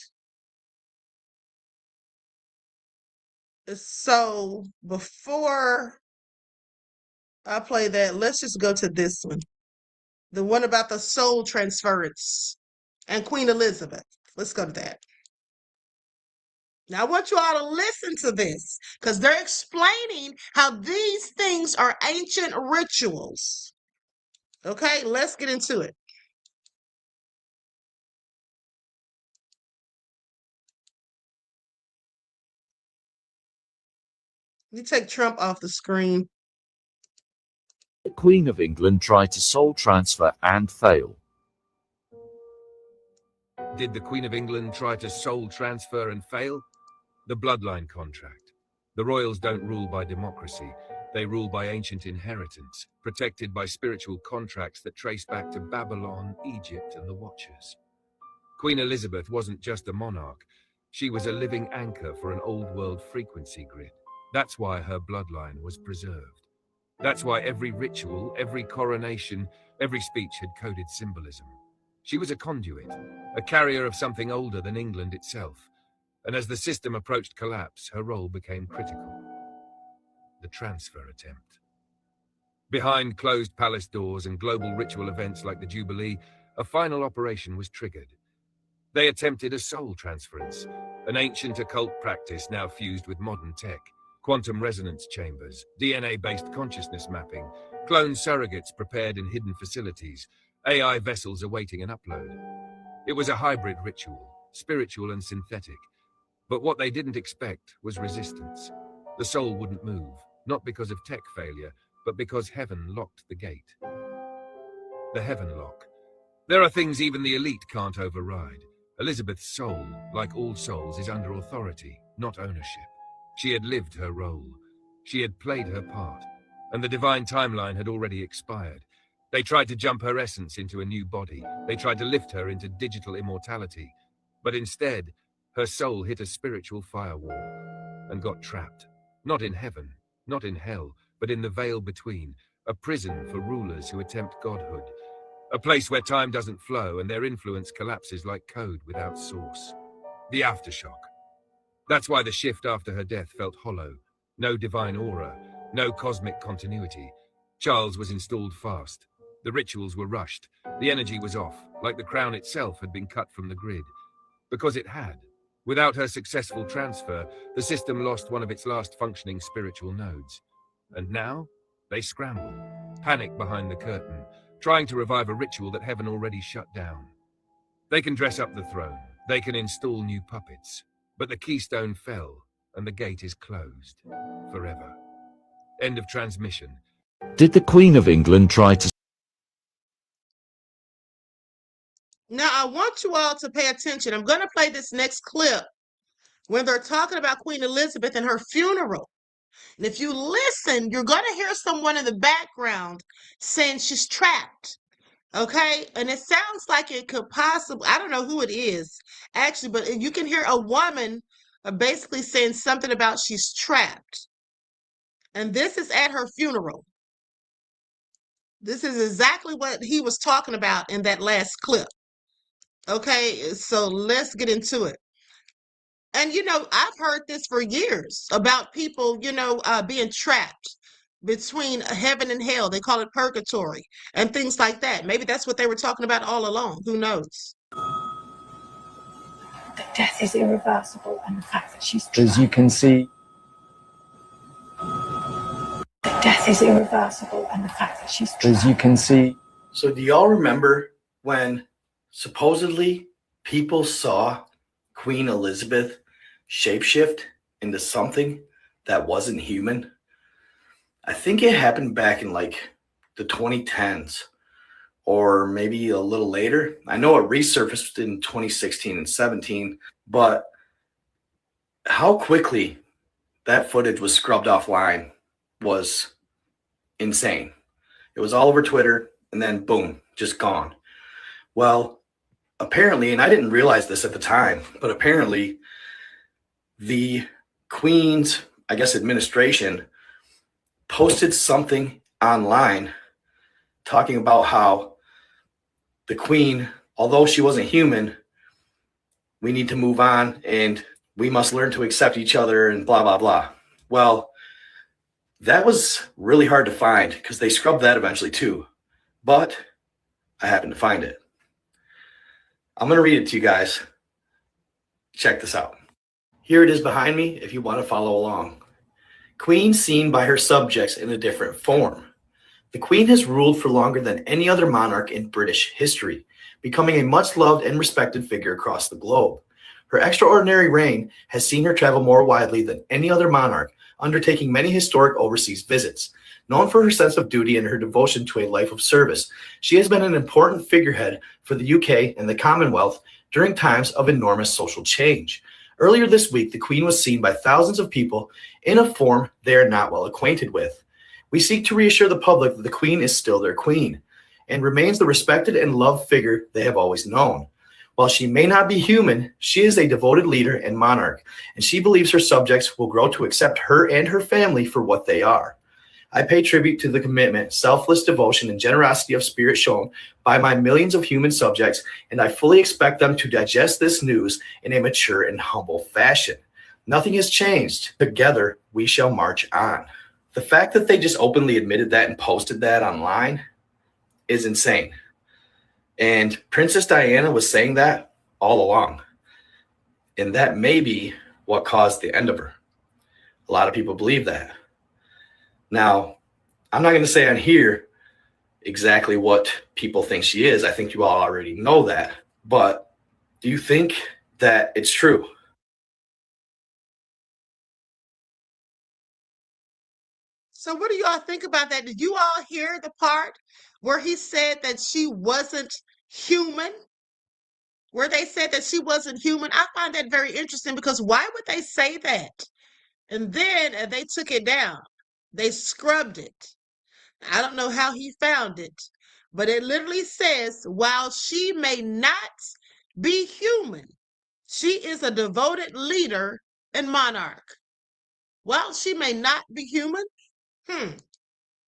So before I play that, let's just go to this one. The one about the soul transference and Queen Elizabeth. Let's go to that. Now, I want you all to listen to this because they're explaining how these things are ancient rituals. Okay, let's get into it. You take Trump off the screen. The Queen of England tried to soul transfer and fail. Did the Queen of England try to soul transfer and fail? The bloodline contract. The royals don't rule by democracy. They rule by ancient inheritance, protected by spiritual contracts that trace back to Babylon, Egypt, and the Watchers. Queen Elizabeth wasn't just a monarch. She was a living anchor for an old world frequency grid. That's why her bloodline was preserved. That's why every ritual, every coronation, every speech had coded symbolism. She was a conduit, a carrier of something older than England itself. And as the system approached collapse, her role became critical. The transfer attempt. Behind closed palace doors and global ritual events like the Jubilee, a final operation was triggered. They attempted a soul transference, an ancient occult practice now fused with modern tech. Quantum resonance chambers, DNA-based consciousness mapping, clone surrogates prepared in hidden facilities, AI vessels awaiting an upload. It was a hybrid ritual, spiritual and synthetic. But what they didn't expect was resistance. The soul wouldn't move, not because of tech failure, but because heaven locked the gate. The heaven lock. There are things even the elite can't override. Elizabeth's soul, like all souls, is under authority, not ownership. She had lived her role. She had played her part, and the divine timeline had already expired. They tried to jump her essence into a new body. They tried to lift her into digital immortality. But instead, her soul hit a spiritual firewall and got trapped. Not in heaven, not in hell, but in the veil between, a prison for rulers who attempt godhood. A place where time doesn't flow and their influence collapses like code without source. The aftershock. That's why the shift after her death felt hollow. No divine aura, no cosmic continuity. Charles was installed fast. The rituals were rushed. The energy was off, like the crown itself had been cut from the grid. Because it had. Without her successful transfer, the system lost one of its last functioning spiritual nodes. And now, they scramble, panic behind the curtain, trying to revive a ritual that heaven already shut down. They can dress up the throne, they can install new puppets, but the keystone fell, and the gate is closed. Forever. End of transmission. Did the Queen of England try to... Now, I want you all to pay attention. I'm going to play this next clip when they're talking about Queen Elizabeth and her funeral. And if you listen, you're going to hear someone in the background saying she's trapped. Okay? And it sounds like it could possibly, I don't know who it is, actually, but you can hear a woman basically saying something about she's trapped. And this is at her funeral. This is exactly what he was talking about in that last clip. Okay, so let's get into it. And, you know, I've heard this for years about people, you know, being trapped between heaven and hell. They call it purgatory and things like that. Maybe that's what they were talking about all along. Who knows? The death is irreversible, and the fact that she's trapped. As you can see, The death is irreversible, and the fact that she's trapped. as you can see. So do y'all remember when supposedly people saw Queen Elizabeth shapeshift into something that wasn't human? I think it happened back in like the 2010s or maybe a little later. I know it resurfaced in 2016 and 17, but how quickly that footage was scrubbed offline was insane. It was all over Twitter and then boom, just gone. Well, apparently, and I didn't realize this at the time, but apparently the Queen's, I guess, administration posted something online talking about how the Queen, although she wasn't human, we need to move on and we must learn to accept each other and blah, blah, blah. Well, that was really hard to find because they scrubbed that eventually too. But I happened to find it. I'm going to read it to you guys. Check this out. Here it is behind me if you want to follow along. Queen seen by her subjects in a different form. The Queen has ruled for longer than any other monarch in British history, becoming a much-loved and respected figure across the globe. Her extraordinary reign has seen her travel more widely than any other monarch, undertaking many historic overseas visits. Known for her sense of duty and her devotion to a life of service, she has been an important figurehead for the UK and the Commonwealth during times of enormous social change. Earlier this week, the Queen was seen by thousands of people in a form they are not well acquainted with. We seek to reassure the public that the Queen is still their Queen and remains the respected and loved figure they have always known. While she may not be human, she is a devoted leader and monarch, and she believes her subjects will grow to accept her and her family for what they are. I pay tribute to the commitment, selfless devotion, and generosity of spirit shown by my millions of human subjects, and I fully expect them to digest this news in a mature and humble fashion. Nothing has changed. Together, we shall march on. The fact that they just openly admitted that and posted that online is insane. And Princess Diana was saying that all along. And that may be what caused the end of her. A lot of people believe that. Now, I'm not going to say on here exactly what people think she is. I think you all already know that. But do you think that it's true? So what do y'all think about that? Did you all hear the part where he said that she wasn't human? Where they said that she wasn't human? I find that very interesting because why would they say that? And then they took it down. They scrubbed it. I don't know how he found it, but it literally says, while she may not be human, she is a devoted leader and monarch. While she may not be human,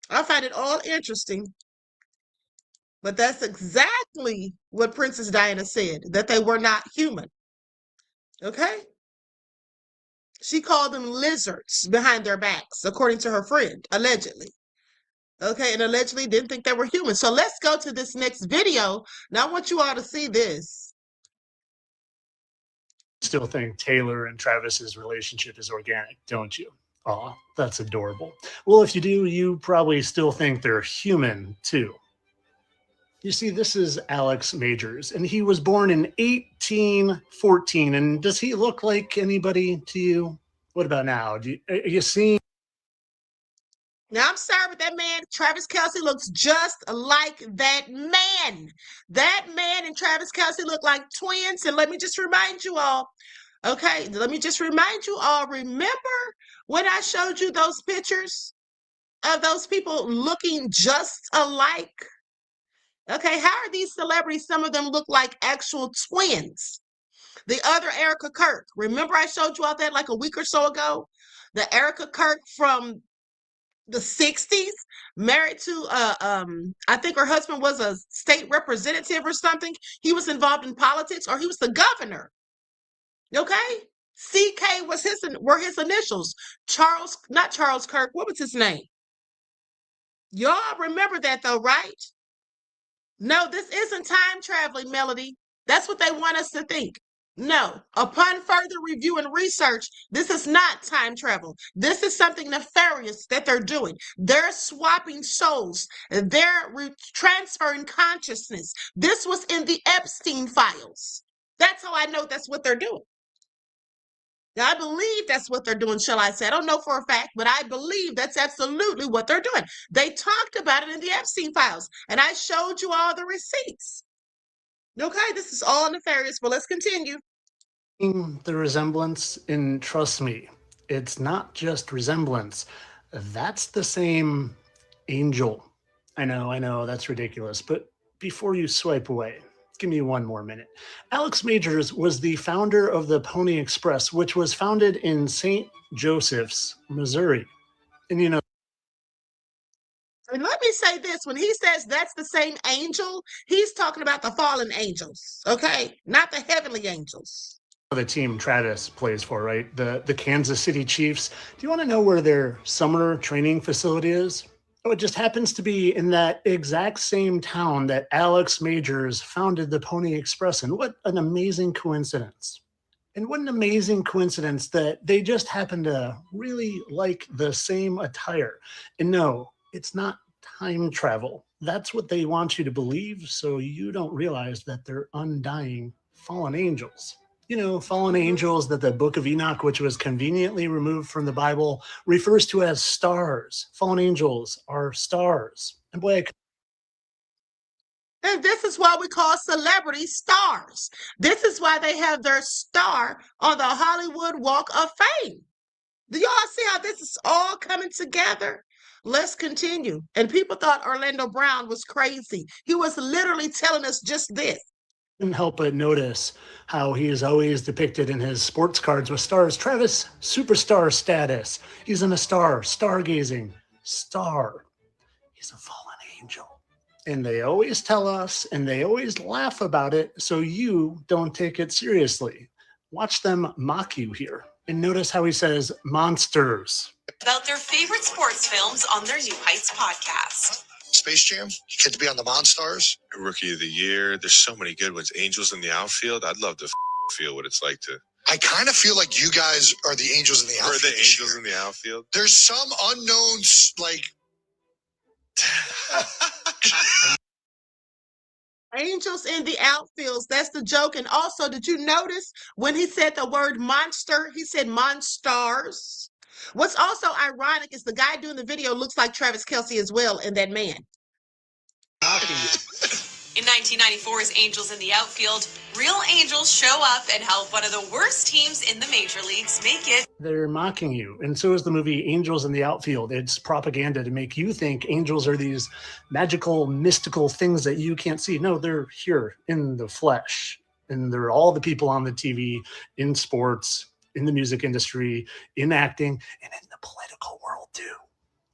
I find it all interesting. But that's exactly what Princess Diana said, that they were not human. Okay? She called them lizards behind their backs, according to her friend, allegedly. Okay, and allegedly didn't think they were human. So let's go to this next video. Now I want you all to see this. Still think Taylor and Travis's relationship is organic, don't you? Aw, that's adorable. Well, if you do, you probably still think they're human, too. You see, this is Alex Majors, and he was born in 1814. And does he look like anybody to you? What about now? Are you seeing? Now, I'm sorry, but that man, Travis Kelce, looks just like that man. That man and Travis Kelce look like twins. And let me just remind you all, okay, remember when I showed you those pictures of those people looking just alike? Okay, how are these celebrities? Some of them look like actual twins. The other Erica Kirk, remember I showed you all that like a week or so ago? The Erica Kirk from the 60s, married to I think her husband was a state representative or something. He was involved in politics, or he was the governor. Okay, CK were his initials. Not Charles Kirk. What was his name? Y'all remember that though, right? No, this isn't time traveling, Melody. That's what they want us to think. No, upon further review and research, this is not time travel. This is something nefarious that they're doing. They're swapping souls. They're transferring consciousness. This was in the Epstein files. That's how I know that's what they're doing. Now, I believe that's what they're doing, shall I say. I don't know for a fact, but I believe that's absolutely what they're doing. They talked about it in the Epstein files, and I showed you all the receipts. Okay, this is all nefarious, but let's continue. The resemblance, and trust me, it's not just resemblance. That's the same angel. I know, that's ridiculous, but before you swipe away, give me one more minute. Alex Majors was the founder of the Pony Express, which was founded in St. Joseph's, Missouri. And you know, and let me say this, when he says that's the same angel, he's talking about the fallen angels, okay? Not the heavenly angels. The team Travis plays for, right? The Kansas City Chiefs. Do you want to know where their summer training facility is? Oh, it just happens to be in that exact same town that Alex Majors founded the Pony Express in. What an amazing coincidence. And what an amazing coincidence that they just happen to really like the same attire. And no, it's not time travel. That's what they want you to believe, so you don't realize that they're undying fallen angels. You know, fallen angels that the Book of Enoch, which was conveniently removed from the Bible, refers to as stars. Fallen angels are stars. And boy, And this is why we call celebrities stars. This is why they have their star on the Hollywood Walk of Fame. Do y'all see how this is all coming together? Let's continue. And people thought Orlando Brown was crazy. He was literally telling us just this. couldn't help but notice how he is always depicted in his sports cards with stars. Travis, superstar status. He's in a star, stargazing, star. He's a fallen angel. And they always tell us, and they always laugh about it, so you don't take it seriously. Watch them mock you here. And notice how he says monsters. About their favorite sports films on their New Heights podcast. Space Jam, you get to be on the Monstars. Rookie of the Year. There's so many good ones. Angels in the Outfield. I'd love to feel what it's like to. I kind of feel like you guys are the Angels in the Outfield. We're the Angels in the Outfield. There's some unknowns, like. Angels in the outfields. That's the joke. And also, did you notice when he said the word monster, he said monstars? What's also ironic is the guy doing the video looks like Travis Kelce as well, and that man. In 1994's Angels in the Outfield, real angels show up and help one of the worst teams in the major leagues make it. They're mocking you. And so is the movie Angels in the Outfield. It's propaganda to make you think angels are these magical, mystical things that you can't see. No, they're here in the flesh. And they're all the people on the TV, in sports, in the music industry, in acting, and in the political world too.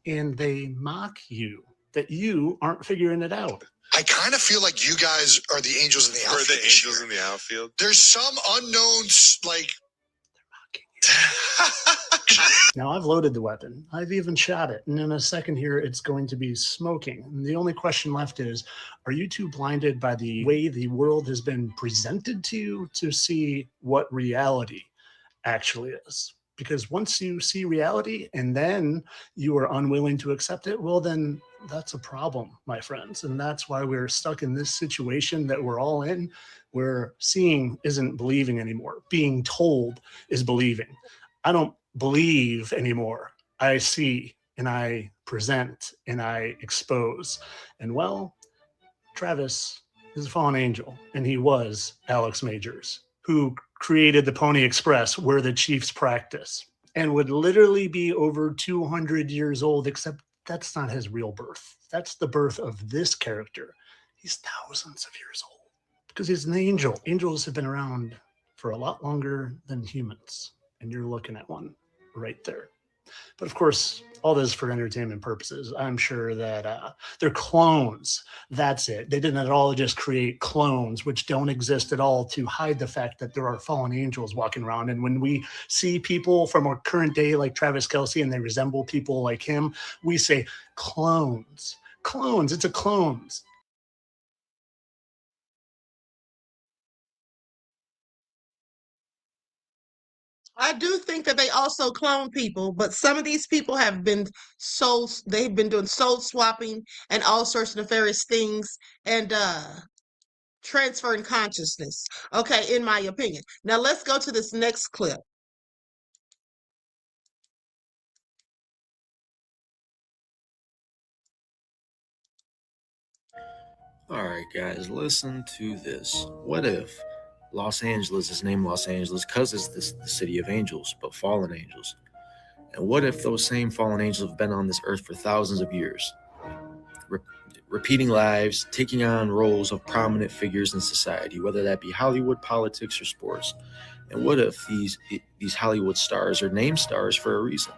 And they mock you that you aren't figuring it out. I kind of feel like you guys are the Angels in the Outfield. We're the Angels in the Outfield. There's some unknowns, like. Now I've loaded the weapon. I've even shot it. And in a second here, it's going to be smoking. And the only question left is, are you too blinded by the way the world has been presented to you to see what reality actually is? Because once you see reality and then you are unwilling to accept it, well, then that's a problem, my friends. And that's why we're stuck in this situation that we're all in, where seeing isn't believing anymore. Being told is believing. I don't believe anymore. I see and I present and I expose. And well, Travis is a fallen angel, and he was Alex Majors, who created the Pony Express where the Chiefs practice, and would literally be over 200 years old, except that's not his real birth. That's the birth of this character. He's thousands of years old because he's an angel. Angels have been around for a lot longer than humans, and you're looking at one right there. But of course, all this for entertainment purposes. I'm sure that they're clones. That's it. They didn't at all just create clones, which don't exist at all, to hide the fact that there are fallen angels walking around. And when we see people from our current day like Travis Kelce and they resemble people like him, we say clones. Clones. It's a clones. I do think that they also clone people, but some of these people have been they've been doing soul swapping and all sorts of nefarious things and transferring consciousness. Okay, in my opinion. Now let's go to this next clip. All right, guys, listen to this. What if Los Angeles is named Los Angeles because it's the city of angels, but fallen angels? And what if those same fallen angels have been on this earth for thousands of years, repeating lives, taking on roles of prominent figures in society, whether that be Hollywood, politics, or sports? And what if these Hollywood stars are named stars for a reason?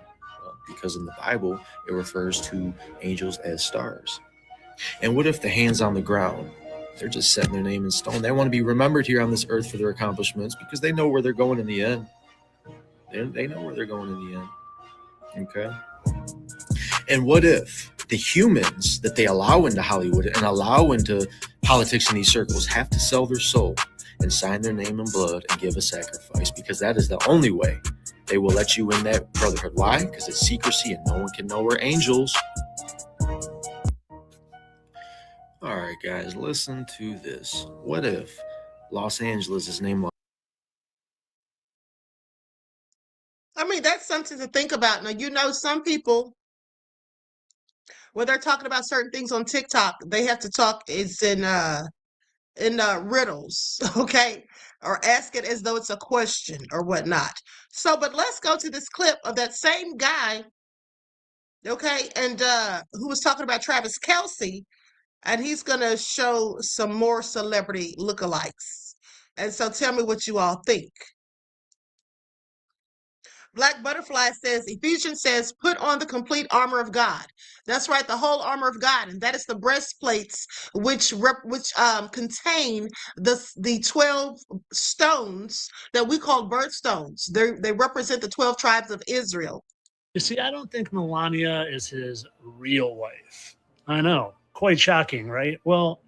Well, because in the Bible, it refers to angels as stars. And what if the hands on the ground, they're just setting their name in stone? They want to be remembered here on this earth for their accomplishments because they know where they're going in the end. They know where they're going in the end. Okay? And what if the humans that they allow into Hollywood and allow into politics in these circles have to sell their soul and sign their name in blood and give a sacrifice? Because that is the only way they will let you in that brotherhood. Why? Because it's secrecy and no one can know we're angels. All right, guys, listen to this. What if Los Angeles is named mean, that's something to think about. Now, you know, some people, when they're talking about certain things on TikTok, they have to talk is in riddles, okay, or ask it as though it's a question or whatnot. So, but let's go to this clip of that same guy, okay, and who was talking about Travis Kelce, and he's gonna show some more celebrity lookalikes. And so, tell me what you all think. Black Butterfly says, Ephesians says, put on the complete armor of God. That's right, the whole armor of God, and that is the breastplates which contain the 12 stones that we call birthstones. They represent the 12 tribes of Israel. You see, I don't think Melania is his real wife. I know, quite shocking, right? Well,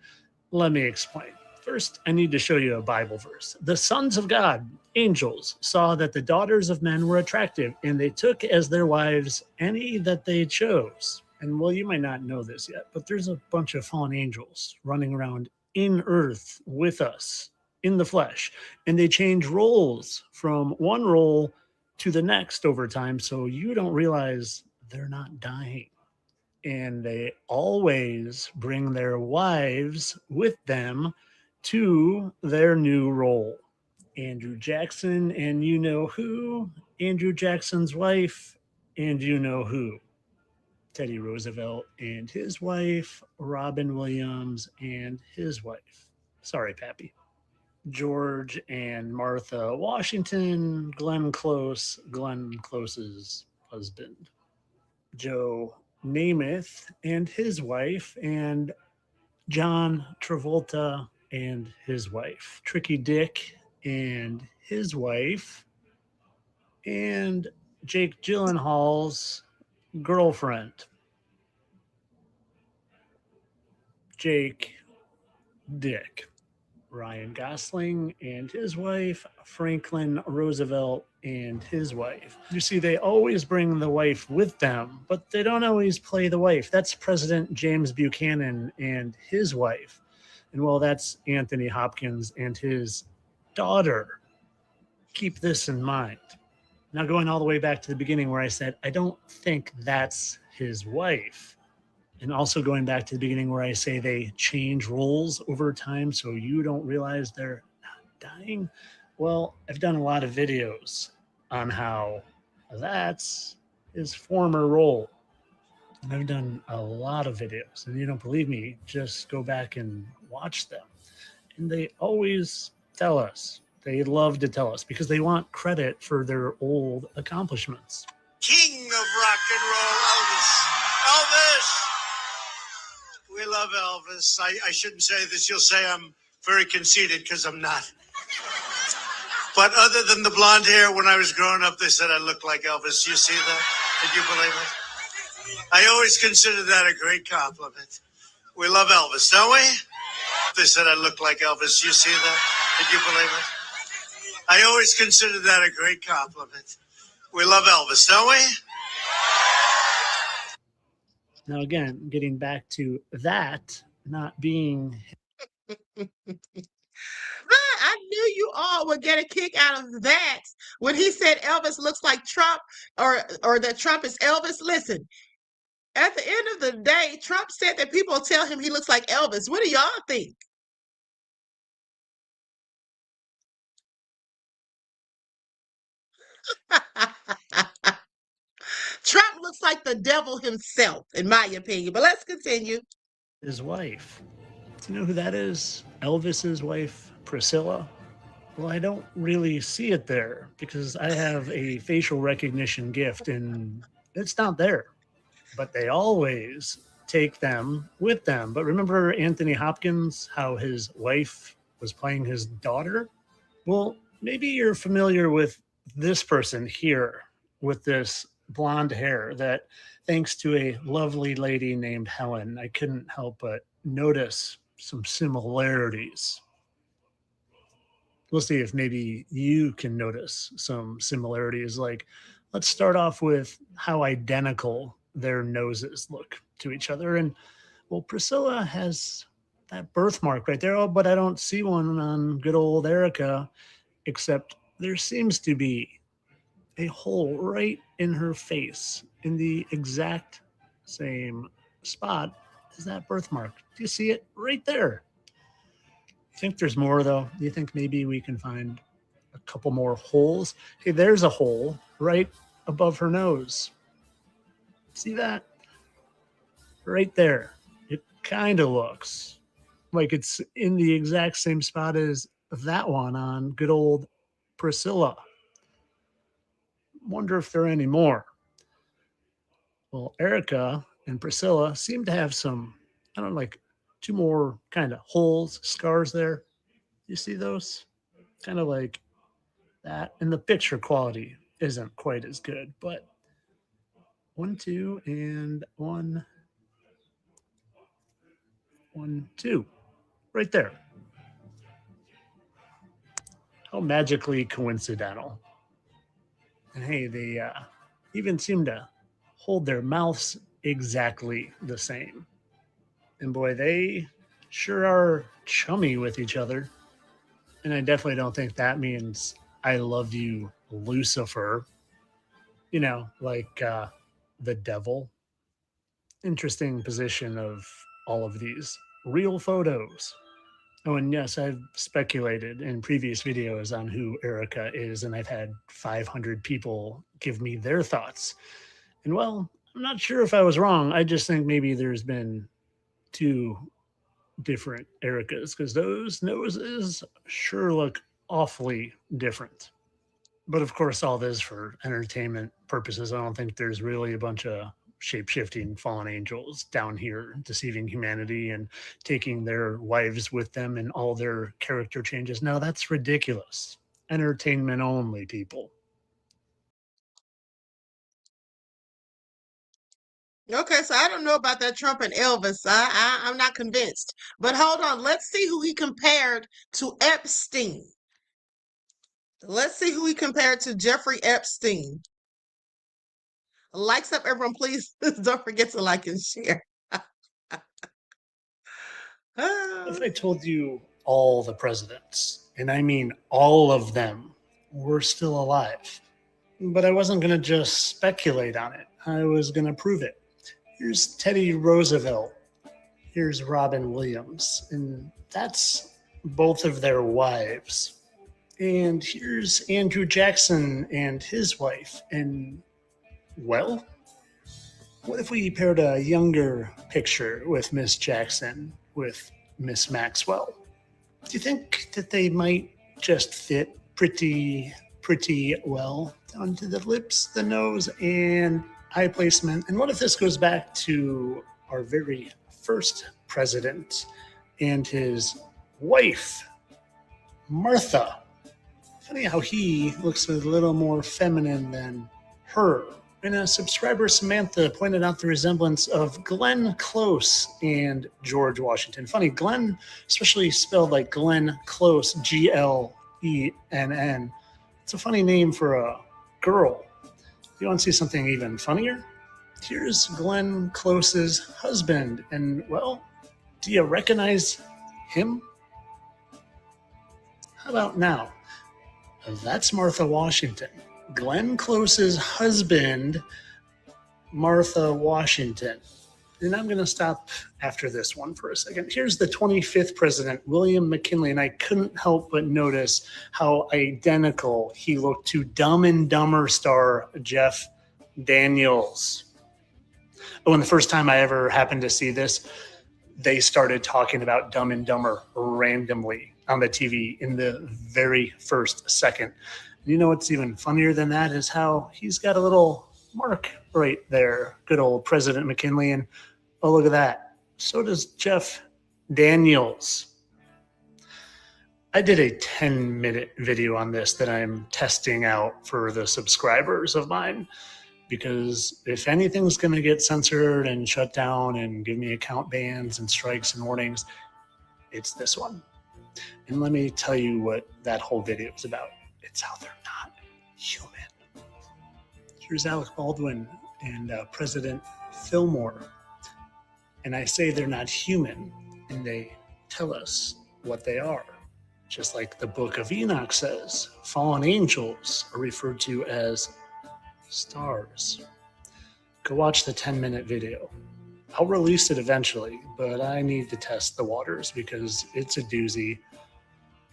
let me explain. First, I need to show you a Bible verse. The sons of God, angels, saw that the daughters of men were attractive, and they took as their wives any that they chose. And well, you might not know this yet, but there's a bunch of fallen angels running around in earth with us, in the flesh. And they change roles from one role to the next over time, so you don't realize they're not dying. And they always bring their wives with them to their new role. Andrew Jackson and you know who, Andrew Jackson's wife and you know who, Teddy Roosevelt and his wife, Robin Williams and his wife. Sorry, Pappy. George and Martha Washington, Glenn Close's husband. Joe Namath and his wife, and John Travolta and his wife, Tricky Dick and his wife, and Jake Gyllenhaal's girlfriend, Jake Dick. Ryan Gosling and his wife, Franklin Roosevelt and his wife. You see, they always bring the wife with them, but they don't always play the wife. That's President James Buchanan and his wife. And well, that's Anthony Hopkins and his daughter. Keep this in mind. Now, going all the way back to the beginning where I said, I don't think that's his wife. And also going back to the beginning where I say they change roles over time so you don't realize they're not dying. Well, I've done a lot of videos on how that's his former role. And I've done a lot of videos. And you don't believe me, just go back and watch them. And they always tell us. They love to tell us because they want credit for their old accomplishments. King of rock and roll, Elvis. Elvis! We love Elvis. I shouldn't say this. You'll say I'm very conceited because I'm not. But other than the blonde hair, when I was growing up, they said I looked like Elvis. You see that? Did you believe it? I always considered that a great compliment. We love Elvis, don't we? They said I looked like Elvis. You see that? Did you believe it? I always considered that a great compliment. We love Elvis, don't we? Now, again, getting back to that not being. I knew you all would get a kick out of that when he said Elvis looks like Trump or that Trump is Elvis. Listen, at the end of the day, Trump said that people tell him he looks like Elvis. What do y'all think? Trump looks like the devil himself, in my opinion. But let's continue. His wife. Do you know who that is? Elvis's wife, Priscilla. Well, I don't really see it there because I have a facial recognition gift and it's not there. But they always take them with them. But remember Anthony Hopkins, how his wife was playing his daughter? Well, maybe you're familiar with this person here with this blonde hair that, thanks to a lovely lady named Helen, I couldn't help but notice some similarities. We'll see if maybe you can notice some similarities. Like, let's start off with how identical their noses look to each other. And well, Priscilla has that birthmark right there. Oh, but I don't see one on good old Erica, except there seems to be a hole right in her face in the exact same spot as that birthmark. Do you see it right there? You think there's more, though? Do you think maybe we can find a couple more holes? Hey, there's a hole right above her nose. See that? Right there. It kind of looks like it's in the exact same spot as that one on good old Priscilla. Wonder if there are any more. Well, Erica and Priscilla seem to have some, I don't know, like 2 more kind of holes, scars there. You see those? Kind of like that. And the picture quality isn't quite as good, but 1, 2, and 1, 1, 2. Right there. How magically coincidental. And hey, they even seem to hold their mouths exactly the same. And boy, they sure are chummy with each other. And I definitely don't think that means I love you, Lucifer. You know, like the devil. Interesting position of all of these real photos. Oh, and yes, I've speculated in previous videos on who Erica is, and I've had 500 people give me their thoughts. And well, I'm not sure if I was wrong. I just think maybe there's been 2 different Ericas, because those noses sure look awfully different. But of course, all this for entertainment purposes. I don't think there's really a bunch of shape-shifting fallen angels down here deceiving humanity and taking their wives with them and all their character changes. No, that's ridiculous. Entertainment only, people. Okay, so I don't know about that Trump and Elvis. I'm not convinced. But hold on, let's see who he compared to Epstein. Let's see who he compared to Jeffrey Epstein. Likes up, everyone, please. Don't forget to like and share. If I told you all the presidents, and I mean all of them, were still alive, but I wasn't going to just speculate on it. I was going to prove it. Here's Teddy Roosevelt. Here's Robin Williams. And that's both of their wives. And here's Andrew Jackson and his wife. And, well, what if we paired a younger picture with Miss Jackson with Miss Maxwell? Do you think that they might just fit pretty well down to the lips, the nose, and eye placement? And what if this goes back to our very first president and his wife, Martha? Funny how he looks a little more feminine than her. And a subscriber, Samantha, pointed out the resemblance of Glenn Close and George Washington. Funny, Glenn, especially spelled like Glenn Close, Glenn. It's a funny name for a girl. You want to see something even funnier? Here's Glenn Close's husband. And, well, do you recognize him? How about now? That's Martha Washington. Glenn Close's husband, Martha Washington. And I'm going to stop after this one for a second. Here's the 25th president, William McKinley, and I couldn't help but notice how identical he looked to Dumb and Dumber star Jeff Daniels. Oh, and the first time I ever happened to see this, they started talking about Dumb and Dumber randomly on the TV in the very first second. You know what's even funnier than that is how he's got a little mark right there. Good old President McKinley. And oh, look at that. So does Jeff Daniels. I did a 10-minute video on this that I'm testing out for the subscribers of mine, because if anything's going to get censored and shut down and give me account bans and strikes and warnings, it's this one. And let me tell you what that whole video is about. It's how they're not human. Here's Alec Baldwin and President Fillmore. And I say they're not human, and they tell us what they are. Just like the book of Enoch says, fallen angels are referred to as stars. Go watch the 10-minute video. I'll release it eventually, but I need to test the waters because it's a doozy,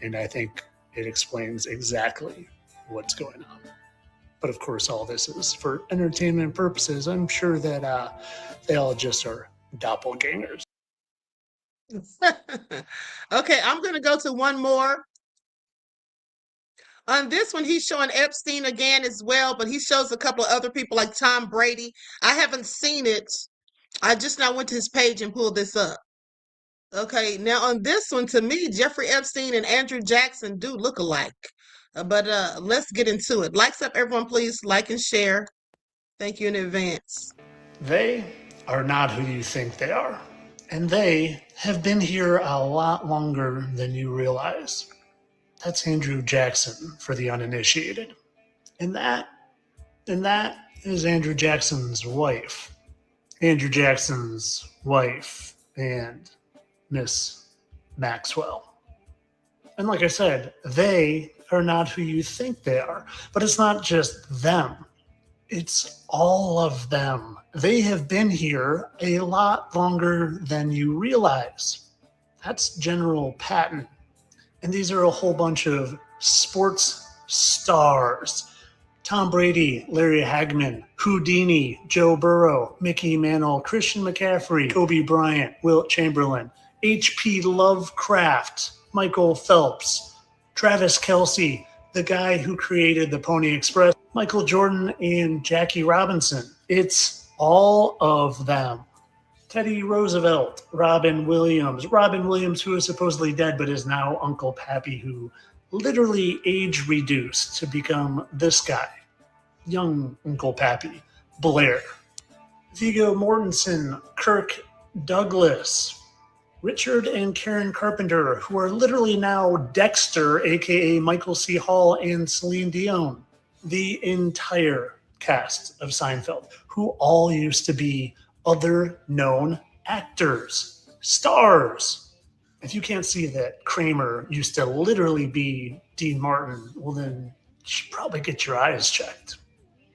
and I think it explains exactly what's going on. But of course, all this is for entertainment purposes. I'm sure that they all just are doppelgangers. Okay, I'm going to go to one more. On this one, he's showing Epstein again as well, but he shows a couple of other people like Tom Brady. I haven't seen it. I just now went to his page and pulled this up. Okay, now on this one, to me, Jeffrey Epstein and Andrew Jackson do look alike. But let's get into it. Likes up, everyone, please. Like and share. Thank you in advance. They are not who you think they are. And they have been here a lot longer than you realize. That's Andrew Jackson for the uninitiated. And that is Andrew Jackson's wife. Andrew Jackson's wife and Miss Maxwell. And like I said, they are not who you think they are. But it's not just them. It's all of them. They have been here a lot longer than you realize. That's General Patton. And these are a whole bunch of sports stars. Tom Brady, Larry Hagman, Houdini, Joe Burrow, Mickey Mantle, Christian McCaffrey, Kobe Bryant, Wilt Chamberlain, H.P. Lovecraft, Michael Phelps, Travis Kelce, the guy who created the Pony Express, Michael Jordan, and Jackie Robinson. It's all of them. Teddy Roosevelt, Robin Williams, who is supposedly dead but is now Uncle Pappy, who literally age reduced to become this guy, young Uncle Pappy, Blair. Viggo Mortensen, Kirk Douglas, Richard and Karen Carpenter, who are literally now Dexter, aka Michael C. Hall and Celine Dion. The entire cast of Seinfeld, who all used to be other known actors, stars. If you can't see that Kramer used to literally be Dean Martin, well then you should probably get your eyes checked.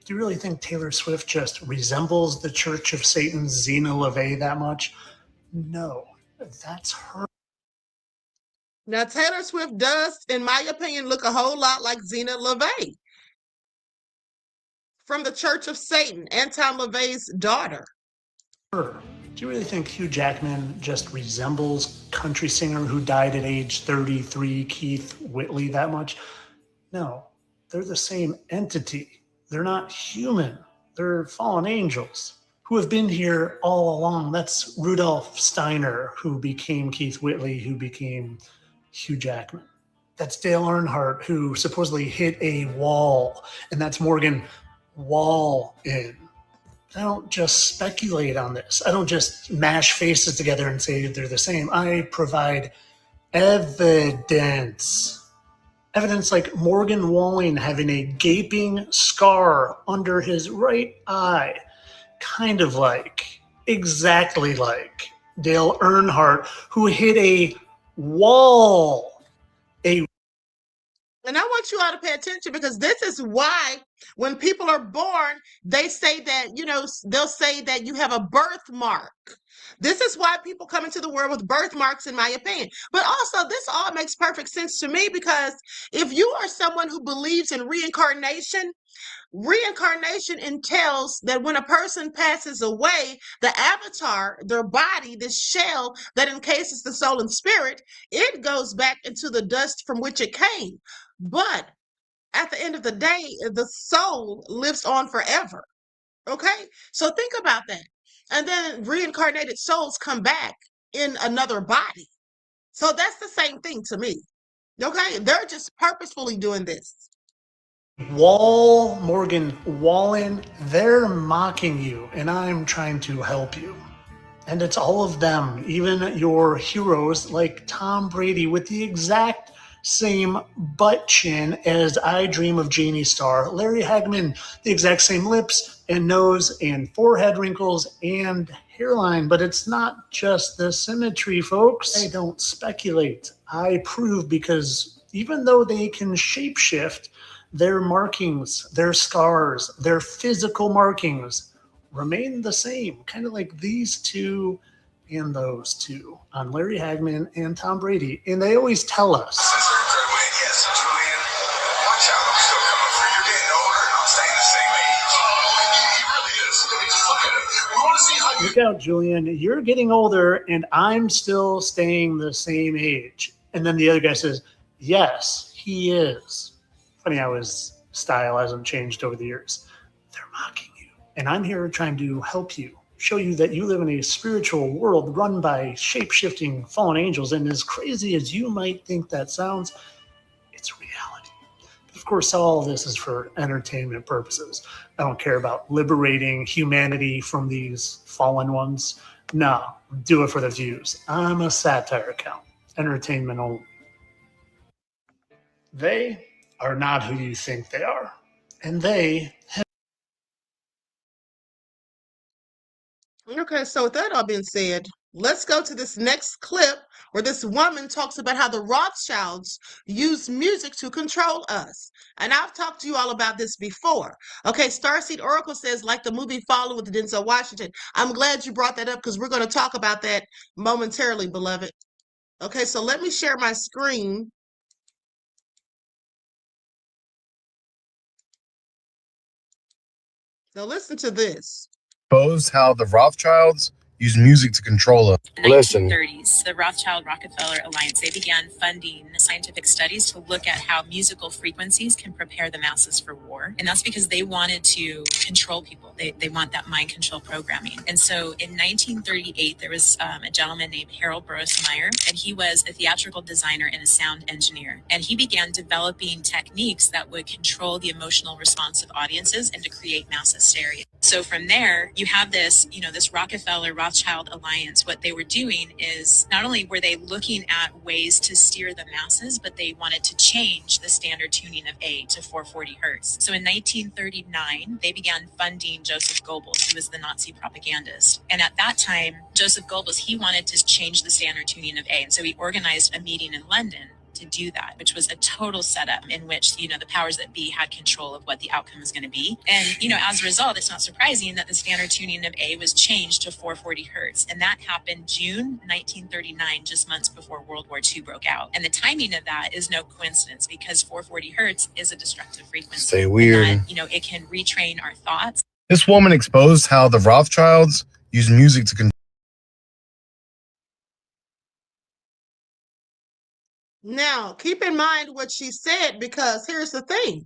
Do you really think Taylor Swift just resembles the Church of Satan's Zena LeVay that much? No, that's her. Now, Taylor Swift does, in my opinion, look a whole lot like Zena LeVay from the Church of Satan, Anton LaVey's daughter. Do you really think Hugh Jackman just resembles country singer who died at age 33, Keith Whitley, that much? No, they're the same entity. They're not human. They're fallen angels who have been here all along. That's Rudolph Steiner, who became Keith Whitley, who became Hugh Jackman. That's Dale Earnhardt, who supposedly hit a wall, and that's Morgan Wallen. I don't just speculate on this. I don't just mash faces together and say they're the same. I provide evidence. Evidence like Morgan Wallen having a gaping scar under his right eye. Kind of like, exactly like Dale Earnhardt, who hit a wall. And I want you all to pay attention, because this is why when people are born, they say that, they'll say that you have a birthmark. This is why people come into the world with birthmarks, in my opinion. But also, this all makes perfect sense to me, because if you are someone who believes in reincarnation entails that when a person passes away, the avatar, their body, this shell that encases the soul and spirit, it goes back into the dust from which it came. But at the end of the day, the soul lives on forever. Okay? So think about that. And then reincarnated souls come back in another body. So that's the same thing to me. Okay? They're just purposefully doing this. Morgan Wallen, they're mocking you, and I'm trying to help you. And it's all of them, even your heroes like Tom Brady with the exact same butt chin as I Dream of Jeannie star, Larry Hagman, the exact same lips and nose and forehead wrinkles and hairline. But it's not just the symmetry, folks. I don't speculate. I prove, because even though they can shapeshift, their markings, their scars, their physical markings remain the same, kind of like these two and those two on Larry Hagman and Tom Brady. And they always tell us, look out, Julian, you're getting older and I'm still staying the same age. And then the other guy says, yes, he is. Funny how his style hasn't changed over the years. They're mocking you. And I'm here trying to help you, show you that you live in a spiritual world run by shape-shifting fallen angels. And as crazy as you might think that sounds, it's reality. Of course, all of this is for entertainment purposes. I don't care about liberating humanity from these fallen ones. No, do it for the views. I'm a satire account. Entertainment only. They are not who you think they are. And they have... Okay, so with that all being said, let's go to this next clip where this woman talks about how the Rothschilds use music to control us. And I've talked to you all about this before. Okay, Starseed Oracle says, like the movie Fallen with Denzel Washington. I'm glad you brought that up because we're going to talk about that momentarily, beloved. Okay, so let me share my screen. Now listen to this. Shows how the Rothschilds use music to control us. In the 1930s, the Rothschild-Rockefeller Alliance, they began funding scientific studies to look at how musical frequencies can prepare the masses for war. And that's because they wanted to control people. They want that mind control programming. And so in 1938, there was a gentleman named Harold Burroughs Meyer, and he was a theatrical designer and a sound engineer. And he began developing techniques that would control the emotional response of audiences and to create mass hysteria. So from there, you have this, this Rockefeller-Rothschild alliance. What they were doing is not only were they looking at ways to steer the masses, but they wanted to change the standard tuning of A to 440 hertz. So in 1939, they began funding Joseph Goebbels, who was the Nazi propagandist. And at that time, Joseph Goebbels, he wanted to change the standard tuning of A. And so he organized a meeting in London to do that, which was a total setup in which, the powers that be had control of what the outcome was going to be. And, as a result, it's not surprising that the standard tuning of A was changed to 440 hertz. And that happened June 1939, just months before World War II broke out. And the timing of that is no coincidence because 440 hertz is a destructive frequency. Say weird. And that, it can retrain our thoughts. This woman exposed how the Rothschilds use music to control. Now, keep in mind what she said, because here's the thing.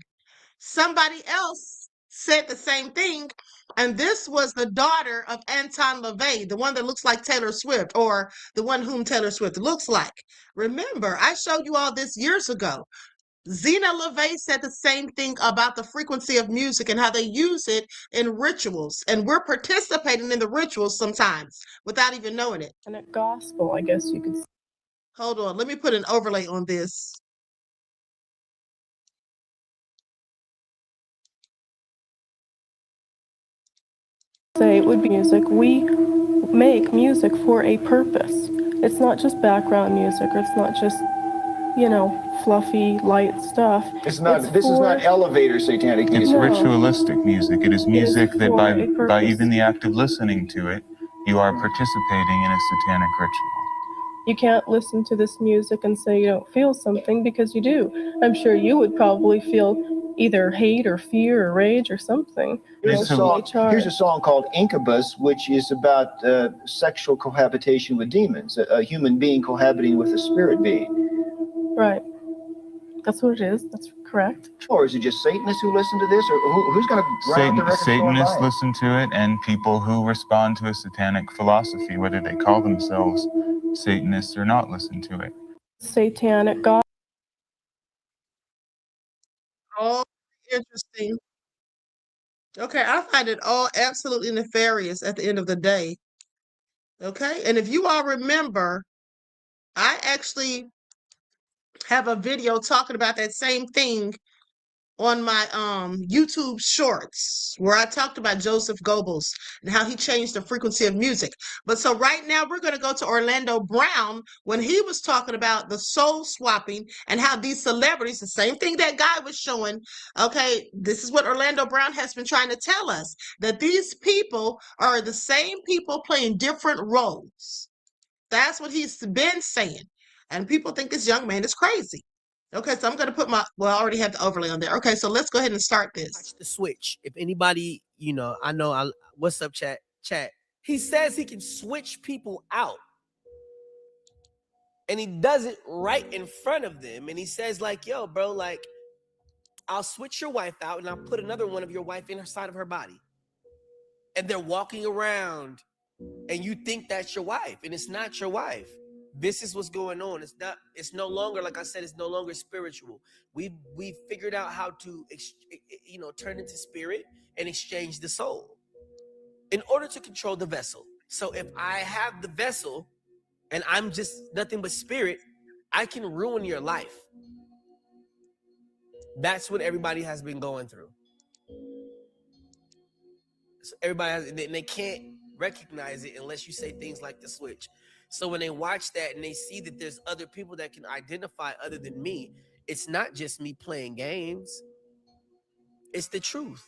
Somebody else said the same thing, and this was the daughter of Anton LaVey, the one that looks like Taylor Swift, or the one whom Taylor Swift looks like. Remember, I showed you all this years ago. Zena LaVey said the same thing about the frequency of music and how they use it in rituals, and we're participating in the rituals sometimes without even knowing it. And a gospel, I guess you could say. Hold on, let me put an overlay on this. Say it would be music. We make music for a purpose. It's not just background music, or it's not just, fluffy, light stuff. This is not elevator satanic music. It's ritualistic music. It is music that by even the act of listening to it, you are participating in a satanic ritual. You can't listen to this music and say you don't feel something, because you do. I'm sure you would probably feel either hate or fear or rage or something. Here's a song called Incubus, which is about sexual cohabitation with demons, a human being cohabiting with a spirit being. Right. That's what it is. That's correct. Or is it just Satanists who listen to this, or who's going to ground the record? Satanists listen to it, and people who respond to a satanic philosophy, whether they call themselves Satanists or not, listen to it. Satanic God. Oh, interesting. Okay, I find it all absolutely nefarious at the end of the day. Okay, and if you all remember, I actually have a video talking about that same thing on my YouTube shorts where I talked about Joseph Goebbels and how he changed the frequency of music. But so right now we're going to go to Orlando Brown when he was talking about the soul swapping and how these celebrities, the same thing that guy was showing, okay, this is what Orlando Brown has been trying to tell us, that these people are the same people playing different roles. That's what he's been saying. And people think this young man is crazy. Okay, so I'm going to put I already have the overlay on there. Okay, so let's go ahead and start this. Watch the switch. If anybody, what's up, chat? He says he can switch people out. And he does it right in front of them. And he says, like, yo, bro, like, I'll switch your wife out and I'll put another one of your wife inside of her body. And they're walking around and you think that's your wife, and it's not your wife. This is what's going on. It's no longer, like I said, it's no longer spiritual. We figured out how to, turn into spirit and exchange the soul in order to control the vessel. So if I have the vessel and I'm just nothing but spirit, I can ruin your life. That's what everybody has been going through. So everybody has, and they can't recognize it unless you say things like the switch. So when they watch that and they see that there's other people that can identify other than me, it's not just me playing games. It's the truth.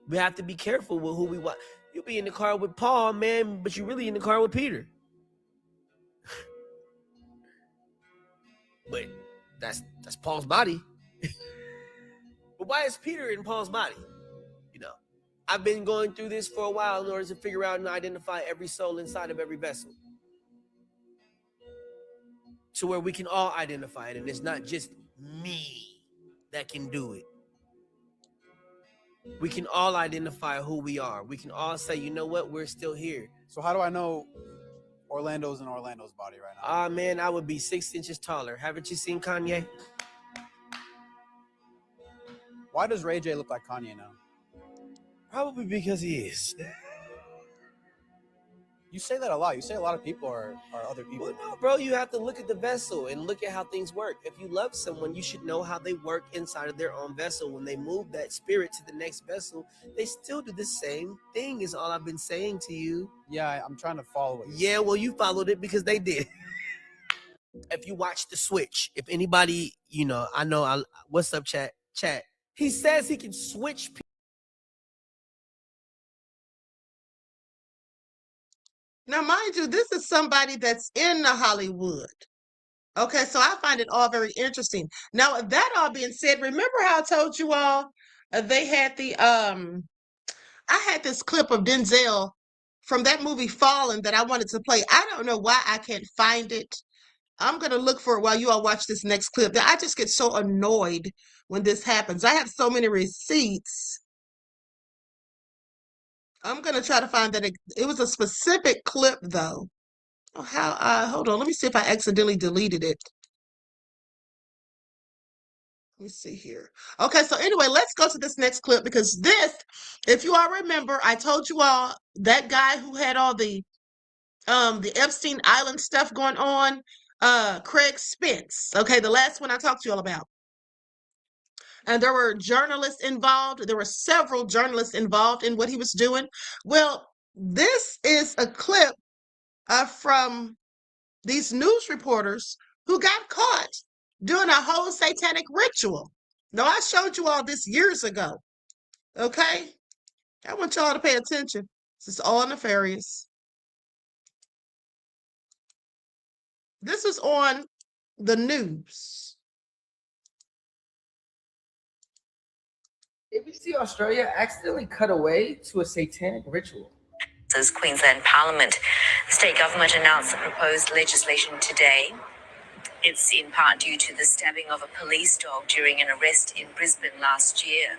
We have to be careful with who we watch. You'll be in the car with Paul, man, but you're really in the car with Peter. But that's Paul's body. But why is Peter in Paul's body? I've been going through this for a while in order to figure out and identify every soul inside of every vessel, to where we can all identify it, and it's not just me that can do it. We can all identify who we are. We can all say, you know what, we're still here. So how do I know Orlando's in Orlando's body right now? Man, I would be 6 inches taller. Haven't you seen Kanye? Why does Ray J look like Kanye now? Probably because he is. You say that a lot. You say a lot of people are other people. Well, no, bro, you have to look at the vessel and look at how things work. If you love someone, you should know how they work inside of their own vessel. When they move that spirit to the next vessel, they still do the same thing, is all I've been saying to you. Yeah, I'm trying to follow it. Yeah, well, you followed it because they did. If you watch the switch, if anybody, what's up, chat? He says he can switch people. Now, mind you, this is somebody that's in the Hollywood. Okay, so I find it all very interesting. Now, that all being said, remember how I told you all they had I had this clip of Denzel from that movie Fallen that I wanted to play. I don't know why I can't find it. I'm going to look for it while you all watch this next clip. I just get so annoyed when this happens. I have so many receipts. I'm going to try to find that. It was a specific clip, though. Oh, hold on. Let me see if I accidentally deleted it. Let me see here. Okay, so anyway, let's go to this next clip, because this, if you all remember, I told you all that guy who had all the Epstein Island stuff going on, Craig Spence. Okay, the last one I talked to you all about. And there were journalists involved. There were several journalists involved in what he was doing. Well, this is a clip from these news reporters who got caught doing a whole satanic ritual. Now, I showed you all this years ago. Okay? I want y'all to pay attention. This is all nefarious. This is on the news. ABC Australia accidentally cut away to a satanic ritual. Says Queensland Parliament. The state government announced the proposed legislation today. It's in part due to the stabbing of a police dog during an arrest in Brisbane last year.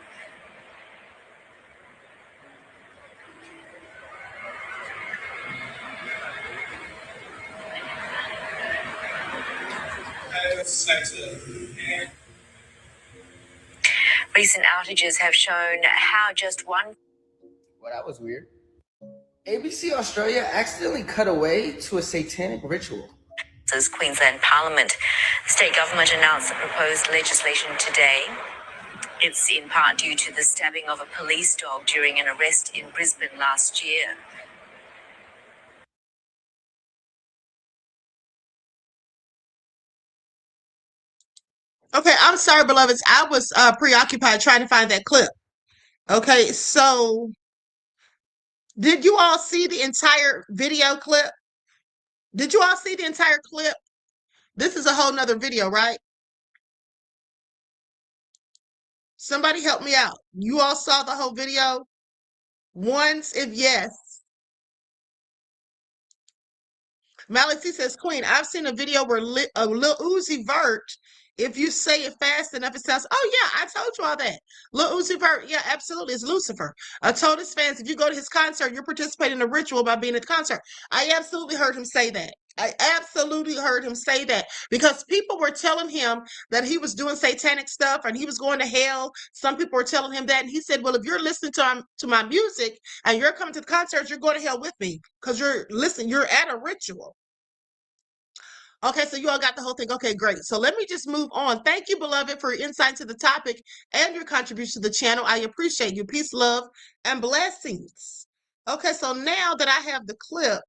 Recent outages have shown how just one... Well, that was weird. ABC Australia accidentally cut away to a satanic ritual. Says Queensland Parliament. The state government announced the proposed legislation today. It's in part due to the stabbing of a police dog during an arrest in Brisbane last year. Okay, I'm sorry, beloveds. I was preoccupied trying to find that clip. Okay, so did you all see the entire video clip? Did you all see the entire clip? This is a whole nother video, right? Somebody help me out. You all saw the whole video? Once, if yes. Malachi says, Queen, I've seen a video where Lil Uzi Vert, if you say it fast enough, it sounds, oh yeah, I told you all that. Lil Uzi Vert, yeah, absolutely, it's Lucifer. I told his fans, if you go to his concert, you're participating in a ritual by being at the concert. I absolutely heard him say that. I absolutely heard him say that because people were telling him that he was doing satanic stuff and he was going to hell. Some people were telling him that. And he said, well, if you're listening to my music and you're coming to the concert, you're going to hell with me because you're at a ritual. Okay, so you all got the whole thing. Okay, great. So let me just move on. Thank you, beloved, for your insight to the topic and your contribution to the channel. I appreciate you. Peace, love, and blessings. Okay, so now that I have the clip,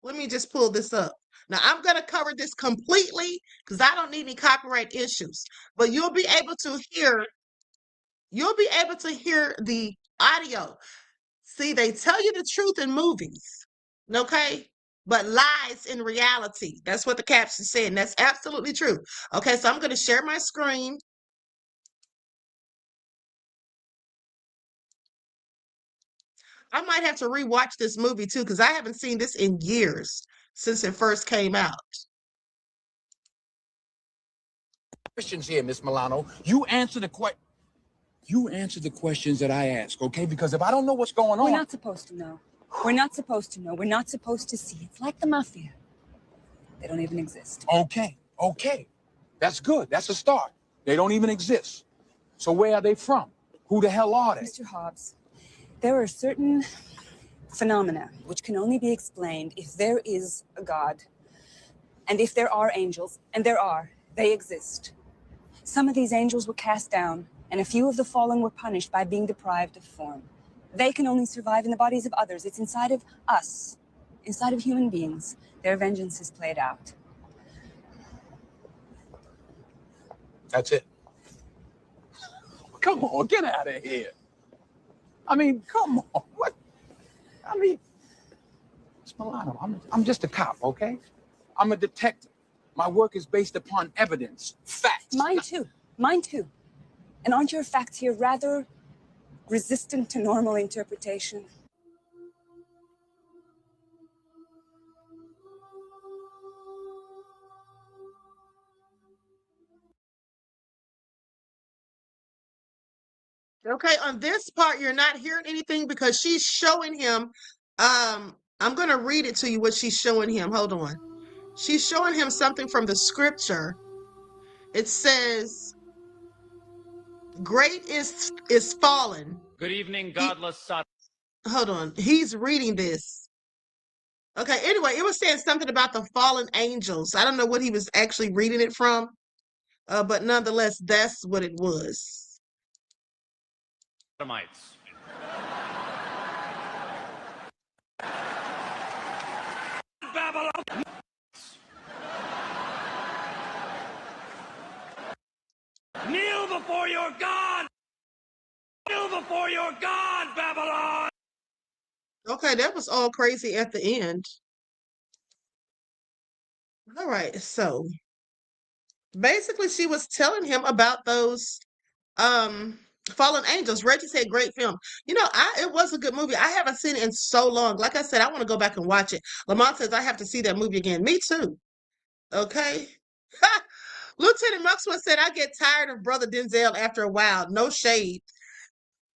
let me just pull this up. Now, I'm going to cover this completely because I don't need any copyright issues. But you'll be able to hear the audio. See, they tell you the truth in movies, okay? But lies in reality. That's what the caption said, and that's absolutely true. Okay, so I'm going to share my screen. I might have to rewatch this movie too because I haven't seen this in years since it first came out. Questions here, Miss Milano. You answer the questions that I ask, okay? Because if I don't know what's going on, we're not supposed to know. We're not supposed to know. We're not supposed to see. It's like the mafia. They don't even exist. Okay. That's good. That's a start. They don't even exist. So where are they from? Who the hell are they? Mr. Hobbs, there are certain phenomena which can only be explained if there is a God and if there are angels, and they exist. Some of these angels were cast down, and a few of the fallen were punished by being deprived of form. They can only survive in the bodies of others. It's inside of us, inside of human beings. Their vengeance is played out. That's it. Come on, get out of here. I mean, come on. What? I mean, Miss Milano, I'm just a cop, okay? I'm a detective. My work is based upon evidence, facts. Mine too. And aren't your facts here rather resistant to normal interpretation? Okay, on this part, you're not hearing anything because she's showing him. I'm going to read it to you what she's showing him. Hold on. She's showing him something from the scripture. It says, great is fallen. Good evening, godless son. Hold on. He's reading this. Okay, anyway, it was saying something about the fallen angels. I don't know what he was actually reading it from, but nonetheless, that's what it was. Sodomites. Babylon. Kneel before your God. Kneel before your God, Babylon. Okay, that was all crazy at the end. All right, so basically she was telling him about those fallen angels. Reggie said great film. You know, it was a good movie. I haven't seen it in so long. Like I said, I want to go back and watch it. Lamont says I have to see that movie again. Me too. Okay. Lieutenant Maxwell said I get tired of Brother Denzel after a while. No shade.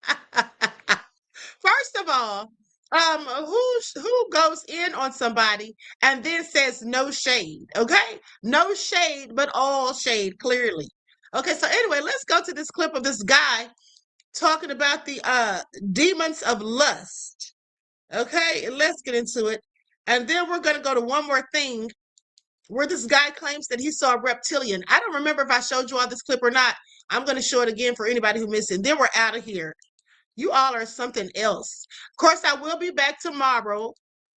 First of all, who goes in on somebody and then says no shade? Okay, no shade, but all shade clearly. Okay, so anyway, let's go to this clip of this guy talking about the demons of lust. Okay, let's get into it, and then we're gonna go to one more thing where this guy claims that he saw a reptilian. I don't remember if I showed you all this clip or not. I'm going to show it again for anybody who missed it. Then we're out of here. You all are something else. Of course, I will be back tomorrow,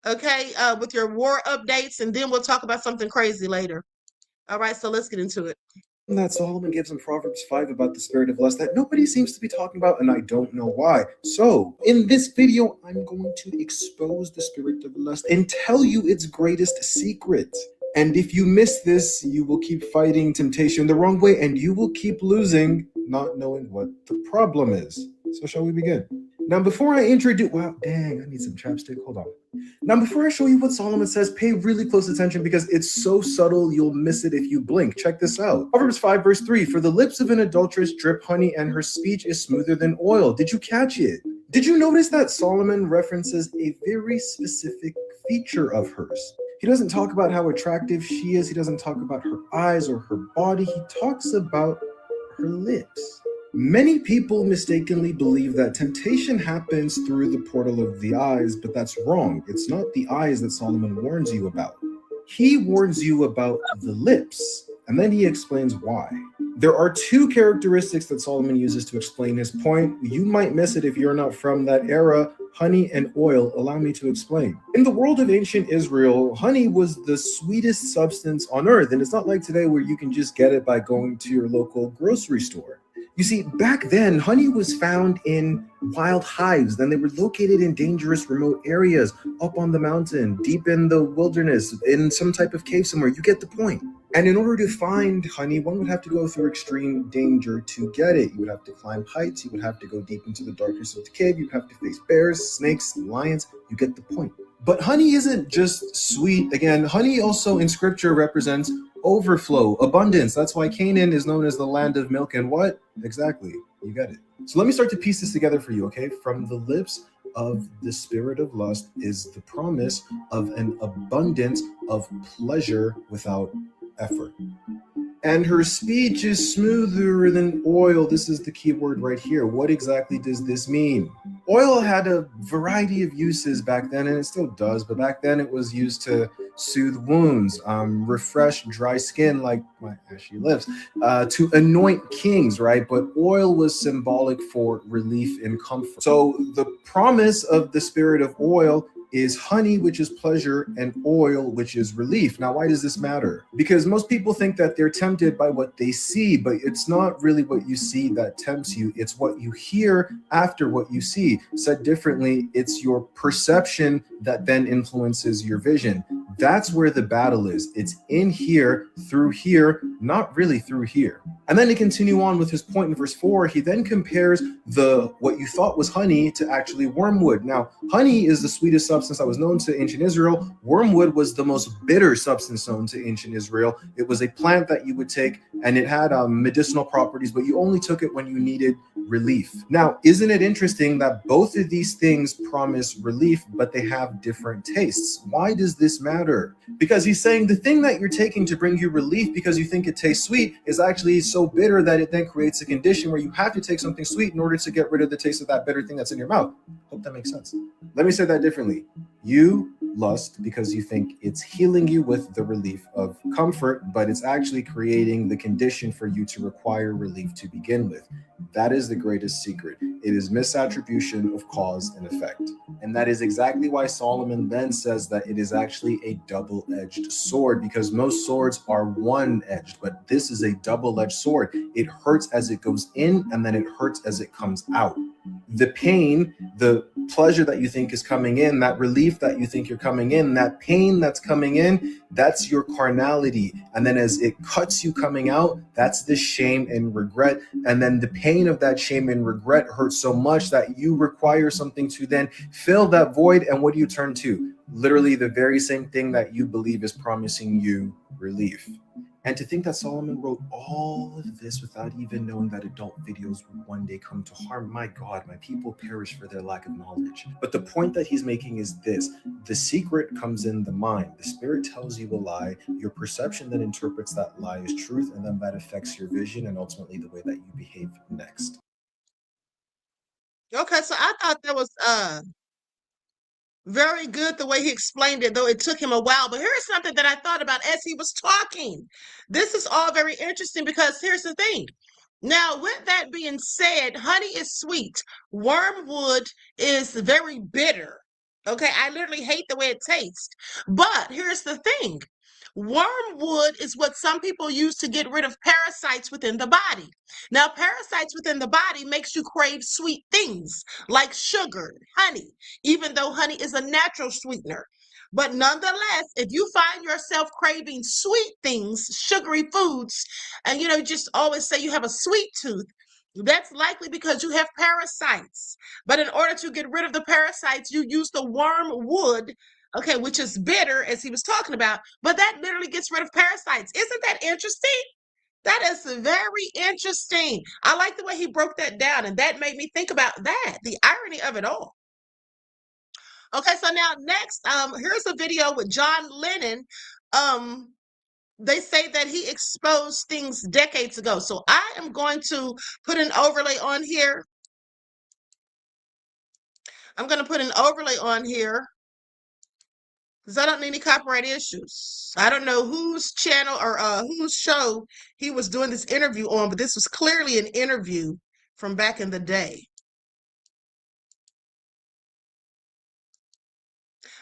okay, with your war updates, and then we'll talk about something crazy later. All right, so let's get into it. That Solomon gives in Proverbs 5 about the spirit of lust that nobody seems to be talking about, and I don't know why. So, in this video, I'm going to expose the spirit of lust and tell you its greatest secret. And if you miss this, you will keep fighting temptation the wrong way, and you will keep losing, not knowing what the problem is. So shall we begin? Now, before I introduce... Wow, dang, I need some chapstick. Hold on. Now, before I show you what Solomon says, pay really close attention because it's so subtle you'll miss it if you blink. Check this out. Proverbs 5 verse 3, for the lips of an adulteress drip honey and her speech is smoother than oil. Did you catch it? Did you notice that Solomon references a very specific feature of hers? He doesn't talk about how attractive she is. He doesn't talk about her eyes or her body. He talks about her lips. Many people mistakenly believe that temptation happens through the portal of the eyes, but that's wrong. It's not the eyes that Solomon warns you about. He warns you about the lips, and then he explains why. There are two characteristics that Solomon uses to explain his point. You might miss it if you're not from that era. Honey and oil, allow me to explain. In the world of ancient Israel, honey was the sweetest substance on earth, and it's not like today where you can just get it by going to your local grocery store. You see, back then, honey was found in wild hives. Then they were located in dangerous remote areas, up on the mountain, deep in the wilderness, in some type of cave somewhere. You get the point. And in order to find honey, one would have to go through extreme danger to get it. You would have to climb heights. You would have to go deep into the darkness of the cave. You'd have to face bears, snakes, lions. You get the point. But honey isn't just sweet. Again, honey also in scripture represents overflow, abundance. That's why Canaan is known as the land of milk and what? Exactly. You get it. So let me start to piece this together for you, okay? From the lips of the spirit of lust is the promise of an abundance of pleasure without effort. And her speech is smoother than oil. This is the key word right here. What exactly does this mean? Oil had a variety of uses back then, and it still does, but back then it was used to soothe wounds, refresh dry skin like my ashy lips, to anoint kings, right? But oil was symbolic for relief and comfort. So the promise of the spirit of oil is honey, which is pleasure, and oil, which is relief. Now, why does this matter? Because most people think that they're tempted by what they see, but it's not really what you see that tempts you. It's what you hear after what you see. Said differently, it's your perception that then influences your vision. That's where the battle is. It's in here, through here, not really through here. And then to continue on with his point in verse 4, he then compares what you thought was honey to actually wormwood. Now, honey is the sweetest substance that was known to ancient Israel. Wormwood was the most bitter substance known to ancient Israel. It was a plant that you would take, and it had medicinal properties, but you only took it when you needed relief. Now, isn't it interesting that both of these things promise relief, but they have different tastes? Why does this matter? Because he's saying the thing that you're taking to bring you relief because you think it tastes sweet is actually so bitter that it then creates a condition where you have to take something sweet in order to get rid of the taste of that bitter thing that's in your mouth. Hope that makes sense. Let me say that differently. You lust because you think it's healing you with the relief of comfort, but it's actually creating the condition for you to require relief to begin with. That is the greatest secret. It is misattribution of cause and effect. And that is exactly why Solomon then says that it is actually a double-edged sword, because most swords are one-edged, but this is a double-edged sword. It hurts as it goes in, and then it hurts as it comes out. The pain, the pleasure that you think is coming in, that relief that you think you're coming in, that pain that's coming in, that's your carnality. And then as it cuts you coming out, that's the shame and regret. And then the pain of that shame and regret hurts so much that you require something to then fill that void. And what do you turn to? Literally the very same thing that you believe is promising you relief. And to think that Solomon wrote all of this without even knowing that adult videos would one day come to harm, my God, my people perish for their lack of knowledge. But the point that he's making is this: the secret comes in the mind. The spirit tells you a lie, your perception then interprets that lie as truth, and then that affects your vision and ultimately the way that you behave next. Okay, so I thought that was Very good the way he explained it, though it took him a while. But here's something that I thought about as he was talking. This is all very interesting because here's the thing. Now, with that being said, honey is sweet. Wormwood is very bitter. Okay, I literally hate the way it tastes. But here's the thing. Wormwood is what some people use to get rid of parasites within the body. Now, parasites within the body makes you crave sweet things like sugar, honey, even though honey is a natural sweetener. But nonetheless, if you find yourself craving sweet things, sugary foods, and just always say you have a sweet tooth, that's likely because you have parasites. But in order to get rid of the parasites, you use the wormwood, okay, which is bitter, as he was talking about, but that literally gets rid of parasites. Isn't that interesting? That is very interesting. I like the way he broke that down, and that made me think about that, the irony of it all. Okay, so now next, here's a video with John Lennon. They say that he exposed things decades ago. So I am going to put an overlay on here. I'm going to put an overlay on here because I don't need any copyright issues. I don't know whose channel or whose show he was doing this interview on, but this was clearly an interview from back in the day.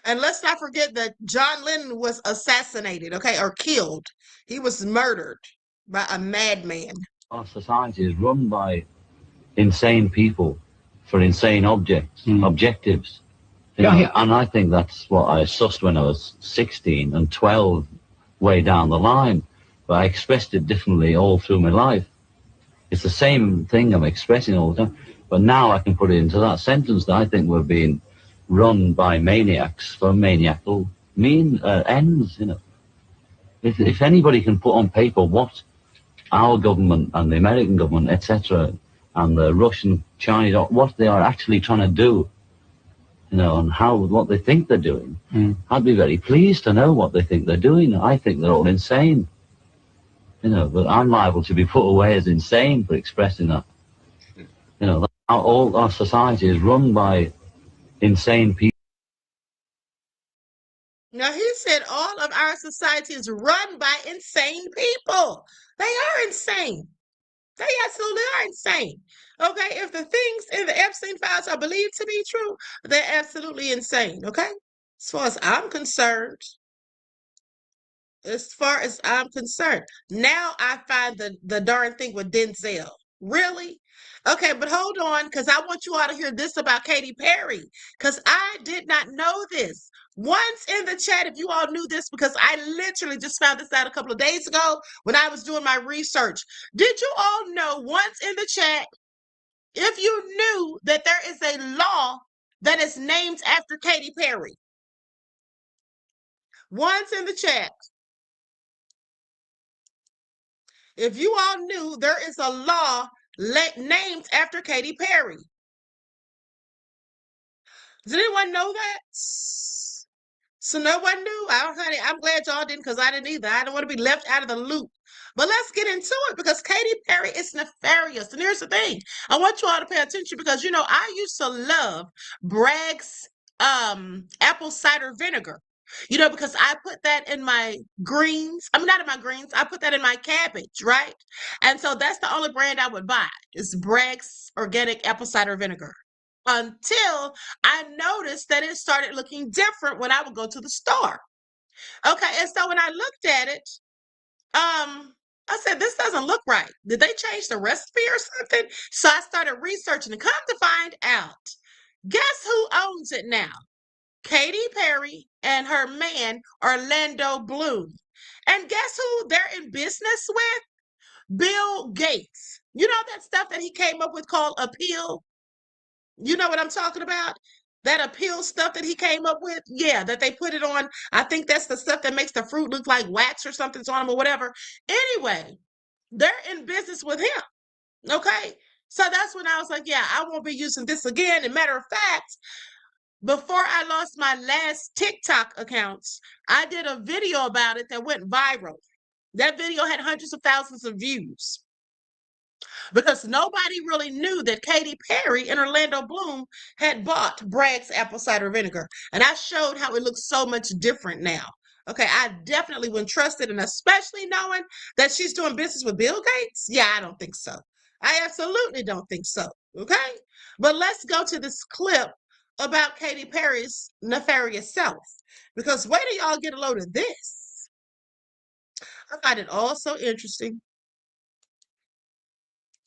And let's not forget that John Lennon was assassinated, okay, or killed. He was murdered by a madman. Our society is run by insane people for insane objectives. And I think that's what I sussed when I was 16 and 12 way down the line. But I expressed it differently all through my life. It's the same thing I'm expressing all the time. But now I can put it into that sentence that I think we're being run by maniacs for maniacal ends, If anybody can put on paper what our government and the American government, etc., and the Russian, Chinese, what they are actually trying to do, and what they think they're doing, I'd be very pleased to know what they think they're doing. I think they're all insane, but I'm liable to be put away as insane for expressing that. All our society is run by insane people. Now, he said all of our society is run by insane people. They are insane. They absolutely are insane. Okay, if the things in the Epstein files are believed to be true, they're absolutely insane. Okay, as far as I'm concerned. Now I find the darn thing with Denzel. Really? Okay, but hold on, because I want you all to hear this about Katy Perry, because I did not know this. Once in the chat, if you all knew this, because I literally just found this out a couple of days ago when I was doing my research. Did you all know, once in the chat, if you knew that there is a law that is named after Katy Perry? Once in the chat. If you all knew there is a law named after Katy Perry. Does anyone know that? So no one knew? Honey, I'm glad y'all didn't, because I didn't either. I don't want to be left out of the loop. But let's get into it, because Katy Perry is nefarious. And here's the thing. I want you all to pay attention, because, I used to love Bragg's apple cider vinegar. Because I put that in my greens. I mean, not in my greens. I put that in my cabbage, right? And so that's the only brand I would buy. It's Bragg's organic apple cider vinegar. Until I noticed that it started looking different when I would go to the store. Okay, and so when I looked at it, I said, this doesn't look right. Did they change the recipe or something? So I started researching, and come to find out, guess who owns it now? Katy Perry and her man, Orlando Bloom. And guess who they're in business with? Bill Gates. You know that stuff that he came up with called Appeal? You know what I'm talking about? That Appeal stuff that he came up with? Yeah, that they put it on. I think that's the stuff that makes the fruit look like wax or something's on them or whatever. Anyway, they're in business with him. Okay? So that's when I was like, yeah, I won't be using this again. And matter of fact, before I lost my last TikTok accounts, I did a video about it that went viral. That video had hundreds of thousands of views. because nobody really knew that Katy Perry and Orlando Bloom had bought Bragg's apple cider vinegar. And I showed how it looks so much different now. Okay, I definitely wouldn't trust it, and especially knowing that she's doing business with Bill Gates. Yeah, I don't think so. I absolutely don't think so. Okay, but let's go to this clip about Katy Perry's nefarious self, because wait till y'all get a load of this. I find it all so interesting.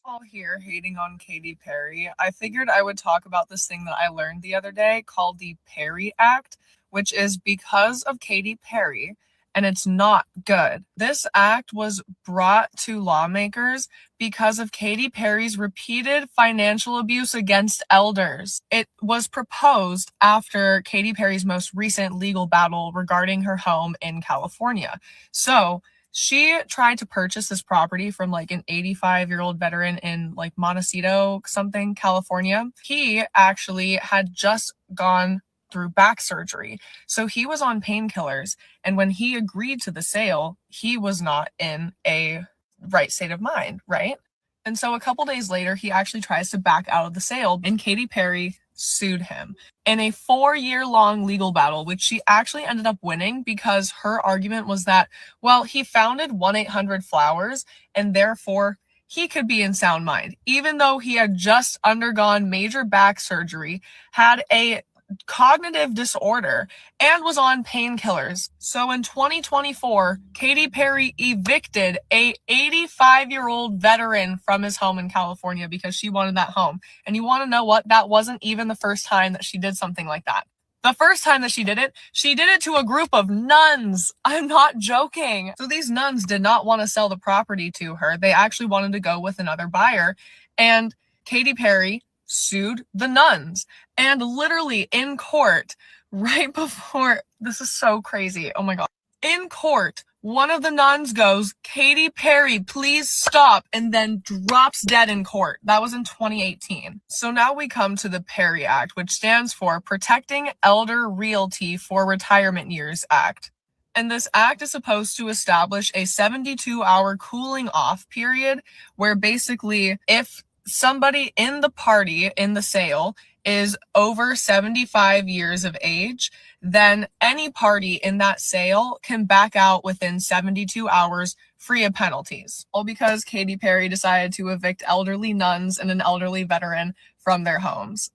All here hating on Katy Perry, I figured I would talk about this thing that I learned the other day called the Perry Act, which is because of Katy Perry, and it's not good. This act was brought to lawmakers because of Katy Perry's repeated financial abuse against elders. It was proposed after Katy Perry's most recent legal battle regarding her home in California. So she tried to purchase this property from like an 85-year-old veteran in like Montecito something, California. He actually had just gone through back surgery. So he was on painkillers. And when he agreed to the sale, he was not in a right state of mind, right? And so a couple days later, he actually tries to back out of the sale, and Katy Perry sued him in a 4-year-long legal battle, which she actually ended up winning because her argument was that, well, he founded 1-800-Flowers, and therefore he could be in sound mind, even though he had just undergone major back surgery, had a cognitive disorder, and was on painkillers. So in 2024, Katy Perry evicted a 85-year-old veteran from his home in California because she wanted that home. And you want to know what? That wasn't even the first time that she did something like that. The first time that she did it to a group of nuns. I'm not joking. So these nuns did not want to sell the property to her. They actually wanted to go with another buyer. And Katy Perry sued the nuns. And literally in court, right before, this is so crazy. Oh my God. In court, one of the nuns goes, "Katy Perry, please stop," and then drops dead in court. That was in 2018. So now we come to the Perry Act, which stands for Protecting Elder Realty for Retirement Years Act. And this act is supposed to establish a 72-hour cooling off period where basically if somebody in the party in the sale is over 75 years of age, then any party in that sale can back out within 72 hours free of penalties. All because Katy Perry decided to evict elderly nuns and an elderly veteran from their homes.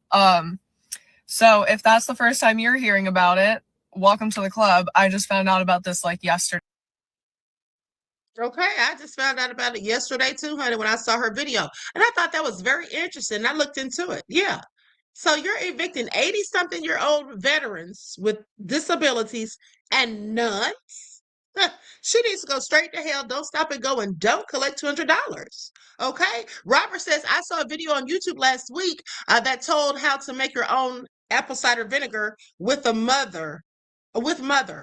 So if that's the first time you're hearing about it, welcome to the club. I just found out about this like yesterday. Okay, I just found out about it yesterday too, honey, when I saw her video. And I thought that was very interesting. I looked into it. Yeah. So you're evicting 80-something-year-old veterans with disabilities and nuns? She needs to go straight to hell. Don't stop and go, and don't collect $200. Okay? Robert says, I saw a video on YouTube last week that told how to make your own apple cider vinegar with mother,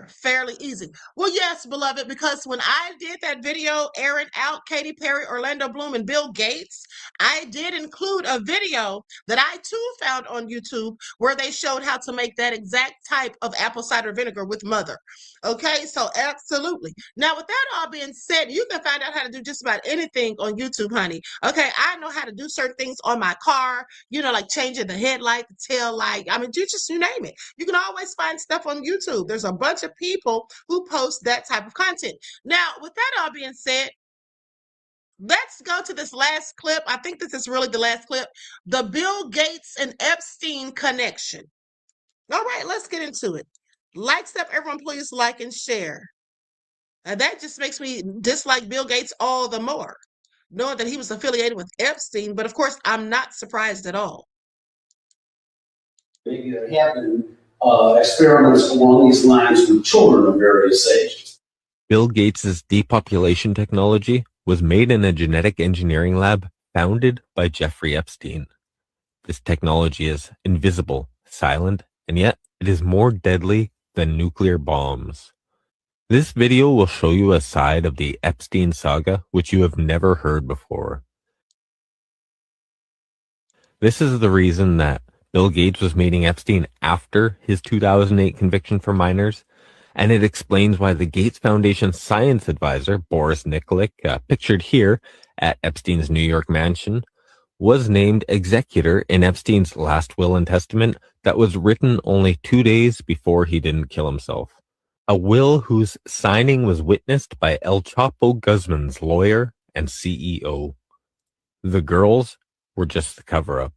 fairly easy. Well, yes, beloved, because when I did that video airing out Katy Perry, Orlando Bloom, and Bill Gates, I did include a video that I too found on YouTube where they showed how to make that exact type of apple cider vinegar with mother. Okay, so absolutely. Now, with that all being said, you can find out how to do just about anything on YouTube, honey. Okay, I know how to do certain things on my car, like changing the headlight, the tail light. I mean, you name it. You can always find stuff on YouTube. There's a bunch of people who post that type of content. Now, with that all being said, let's go to this last clip. I think this is really the last clip. The Bill Gates and Epstein connection. All right, let's get into it. Like stuff, everyone, please like and share. And that just makes me dislike Bill Gates all the more, knowing that he was affiliated with Epstein. But of course, I'm not surprised at all. Maybe there have been experiments along these lines with children of various ages. Bill Gates' depopulation technology was made in a genetic engineering lab founded by Jeffrey Epstein. This technology is invisible, silent, and yet it is more deadly than nuclear bombs. This video will show you a side of the Epstein saga which you have never heard before. This is the reason that Bill Gates was meeting Epstein after his 2008 conviction for minors, and it explains why the Gates Foundation science advisor, Boris Nikolic, pictured here at Epstein's New York mansion, was named executor in Epstein's last will and testament that was written only 2 days before he didn't kill himself. A will whose signing was witnessed by El Chapo Guzman's lawyer and CEO. The girls were just the cover-up,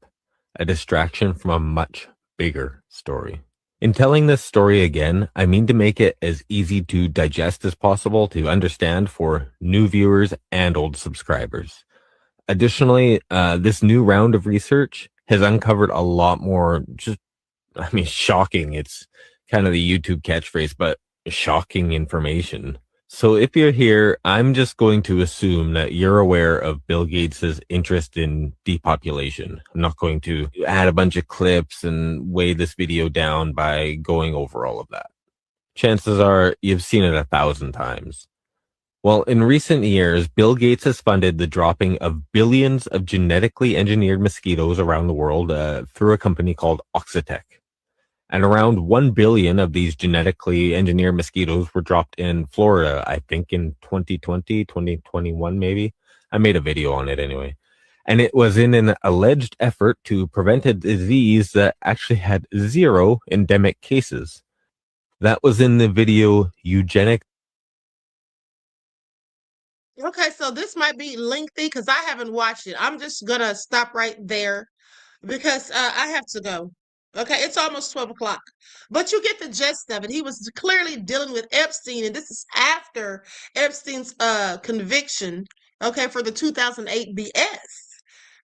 a distraction from a much bigger story. In telling this story again, I mean to make it as easy to digest as possible to understand for new viewers and old subscribers. Additionally, this new round of research has uncovered a lot more shocking. It's kind of the YouTube catchphrase, but shocking information. So if you're here, I'm just going to assume that you're aware of Bill Gates' interest in depopulation. I'm not going to add a bunch of clips and weigh this video down by going over all of that. Chances are you've seen it 1,000 times. Well, in recent years, Bill Gates has funded the dropping of billions of genetically engineered mosquitoes around the world through a company called Oxitec. And around 1 billion of these genetically engineered mosquitoes were dropped in Florida, I think in 2020, 2021 maybe. I made a video on it anyway. And it was in an alleged effort to prevent a disease that actually had 0 endemic cases. That was in the video Eugenic. Okay, so this might be lengthy because I haven't watched it. I'm just gonna stop right there because I have to go. Okay, it's almost 12 o'clock. But you get the gist of it. He was clearly dealing with Epstein, and this is after Epstein's conviction, okay, for the 2008 BS.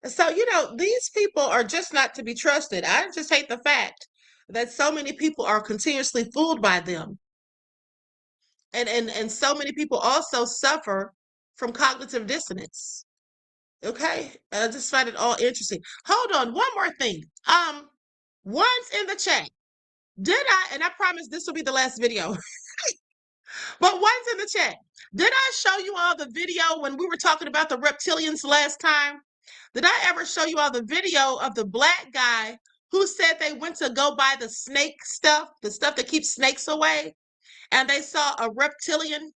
So, these people are just not to be trusted. I just hate the fact that so many people are continuously fooled by them. And so many people also suffer from cognitive dissonance. Okay, I just find it all interesting. Hold on, one more thing. Once in the chat, and I promise this will be the last video, but once in the chat, did I show you all the video when we were talking about the reptilians last time? Did I ever show you all the video of the black guy who said they went to go buy the snake stuff, the stuff that keeps snakes away, and they saw a reptilian?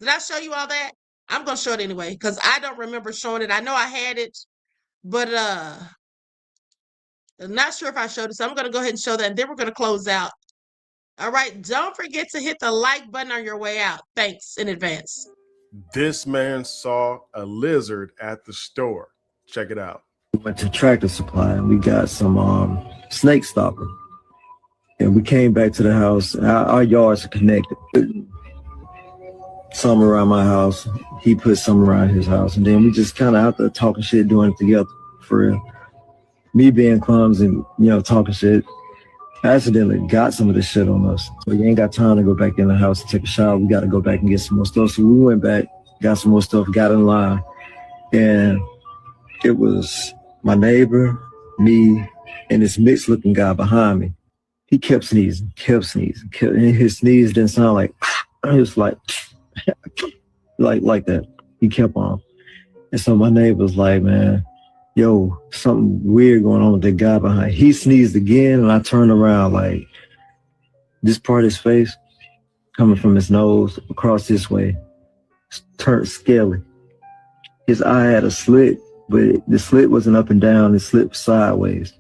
Did I show you all that? I'm gonna show it anyway because I don't remember showing it. I know I had it, but I'm not sure if I showed it. So I'm gonna go ahead and show that, and then we're gonna close out. All right, don't forget to hit the like button on your way out. Thanks in advance. This man saw a lizard at the store. Check it out. We went to Tractor Supply and we got some snake stopper. And we came back to the house. Our yards are connected. Some around my house, he put some around his house, and then we just kind of out there talking shit, doing it together, for real. Me being clumsy and, talking shit, I accidentally got some of this shit on us. So you ain't got time to go back in the house and take a shower. We got to go back and get some more stuff. So we went back, got some more stuff, got in line, and it was my neighbor, me, and this mixed-looking guy behind me. He kept sneezing, and his sneeze didn't sound like, it was like that. He kept on. And so my neighbor was like, man, yo, something weird going on with the guy behind. He sneezed again, and I turned around, like, this part of his face coming from his nose across this way turned scaly. His eye had a slit, but the slit wasn't up and down. It slit sideways.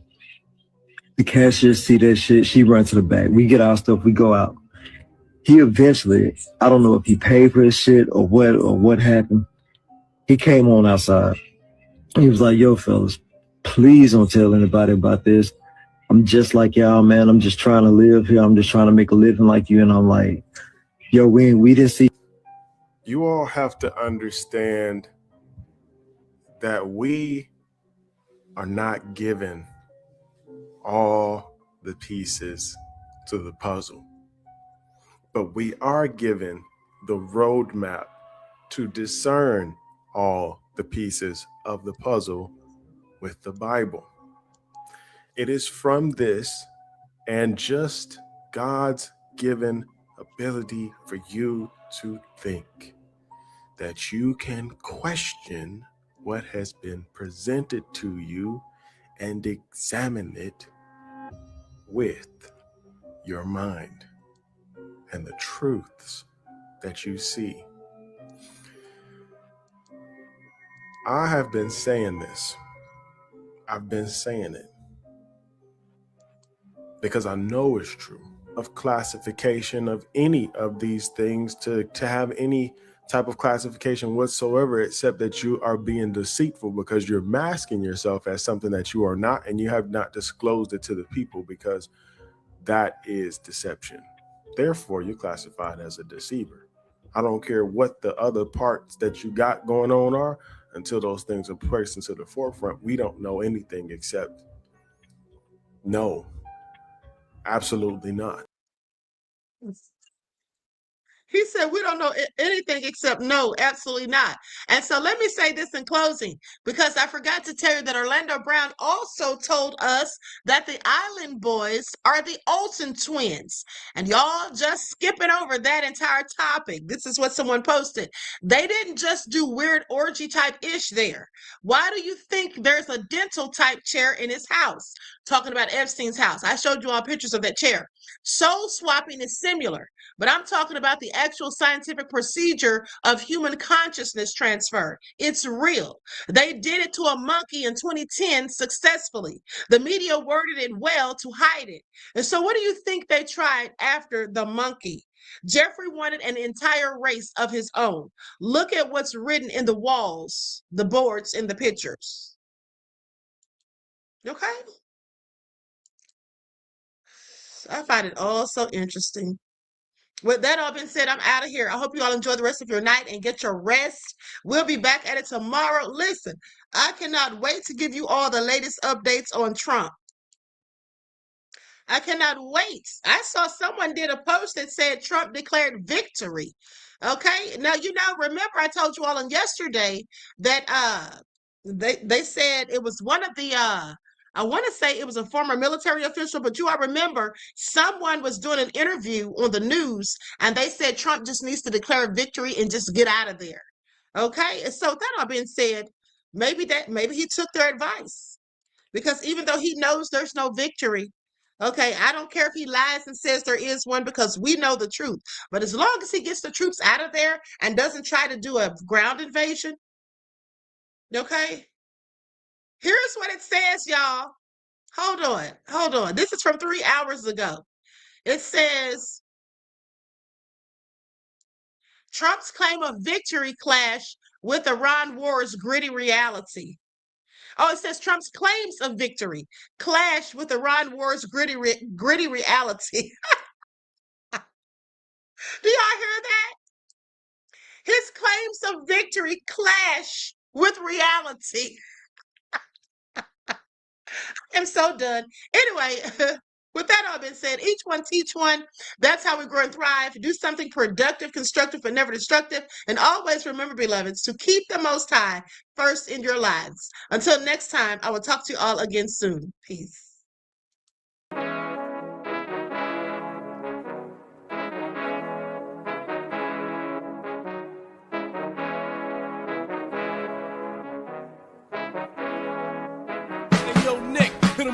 The cashier see that shit. She runs to the back. We get our stuff. We go out. He eventually, I don't know if he paid for his shit or what happened. He came on outside. He was like, yo, fellas, please don't tell anybody about this. I'm just like y'all, man. I'm just trying to live here. I'm just trying to make a living like you. And I'm like, yo, we didn't see. You all have to understand that we are not given all the pieces to the puzzle, but we are given the roadmap to discern all the pieces of the puzzle with the Bible. It is from this and just God's given ability for you to think that you can question what has been presented to you and examine it with your mind. and the truths that you see. I have been saying this. I've been saying it because I know it's true. Of classification of any of these things, to have any type of classification whatsoever, except that you are being deceitful because you're masking yourself as something that you are not, and you have not disclosed it to the people, because that is deception. Therefore, you're classified as a deceiver. I don't care what the other parts that you got going on are, until those things are placed into the forefront. We don't know anything except no, absolutely not. He said, we don't know anything except no, absolutely not. And so let me say this in closing, because I forgot to tell you that Orlando Brown also told us that the Island Boys are the Olsen twins. And y'all just skipping over that entire topic. This is what someone posted. They didn't just do weird orgy type ish there. Why do you think there's a dental type chair in his house? Talking about Epstein's house. I showed you all pictures of that chair. Soul swapping is similar, but I'm talking about the actual scientific procedure of human consciousness transfer. It's real. They did it to a monkey in 2010 successfully. The media worded it well to hide it. And so what do you think they tried after the monkey? Jeffrey wanted an entire race of his own. Look at what's written in the walls, the boards, in the pictures. Okay? I find it all so interesting. With that all being said, I'm out of here. I hope you all enjoy the rest of your night and get your rest. We'll be back at it tomorrow. Listen, I cannot wait to give you all the latest updates on Trump. I cannot wait. I saw someone did a post that said Trump declared victory. Okay. Now, remember I told you all on yesterday that they said it was one of the I want to say it was a former military official, but I remember someone was doing an interview on the news and they said Trump just needs to declare victory and just get out of there. Okay. And so that all being said, maybe he took their advice, because even though he knows there's no victory, okay, I don't care if he lies and says there is one, because we know the truth. But as long as he gets the troops out of there and doesn't try to do a ground invasion, okay? Here's what it says, y'all. Hold on. This is from 3 hours ago. It says, Trump's claim of victory clash with Iran war's gritty reality. Oh, it says Trump's claims of victory clash with Iran war's gritty reality. Do y'all hear that? His claims of victory clash with reality. I'm so done. Anyway, with that all been said, each one teach one. That's how we grow and thrive. Do something productive, constructive, but never destructive. And always remember, beloveds, to keep the Most High first in your lives. Until next time, I will talk to you all again soon. Peace.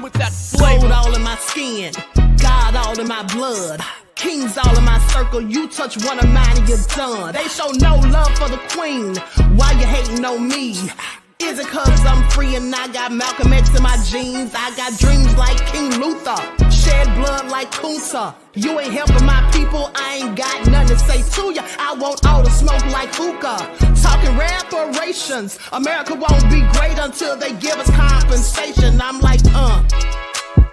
With that flavor all in my skin, God all in my blood, kings all in my circle. You touch one of mine and you're done. They show no love for the queen. Why you hating on me? Is it cause I'm free and I got Malcolm X in my jeans? I got dreams like King Luther, shed blood like Kunsa. You ain't helping my people, I ain't got nothing to say to ya. I want all the smoke like hookah. Talking reparations, America won't be great until they give us compensation. I'm like,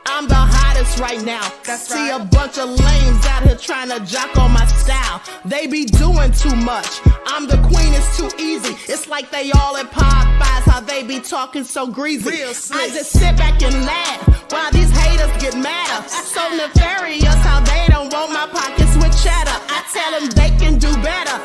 I'm the hottest right now. That's See right. A bunch of lames out here trying to jock on my style. They be doing too much. I'm the queen, it's too easy. It's like they all at Popeyes, how they be talking so greasy. I just sit back and laugh while these haters get madder. So nefarious how they don't want my pockets with cheddar. I tell them they can do better.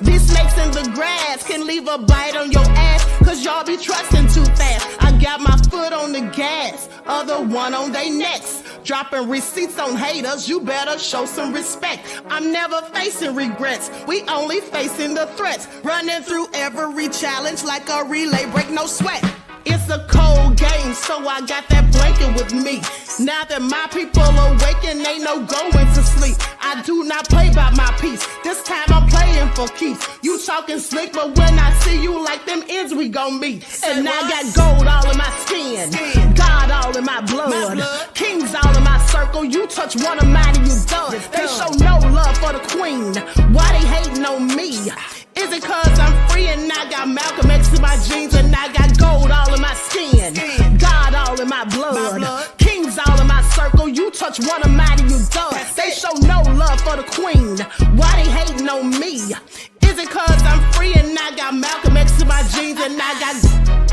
These snakes in the grass can leave a bite on your ass, cause y'all be trusting too fast. I got my foot on the gas, other one on they necks. Dropping receipts on haters, you better show some respect. I'm never facing regrets, we only facing the threats. Running through every challenge like a relay, break no sweat. It's a cold game, so I got that blanket with me. Now that my people awaken, ain't no going to sleep. I do not play by my piece. This time I'm playing for keeps. You talking slick, but when I see you like them ends, we gon' meet. And I got gold all in my skin, God all in my blood, kings all in my circle. You touch one of mine and you done. They show no love for the queen. Why they hating on me? Is it cause I'm free and I got Malcolm X in my jeans and I got gold all in my skin, God all in my blood, kings all in my circle. You touch one of mine and you done. They show no love for the queen. Why they hating on me? Is it cause I'm free and I got Malcolm X in my jeans and I got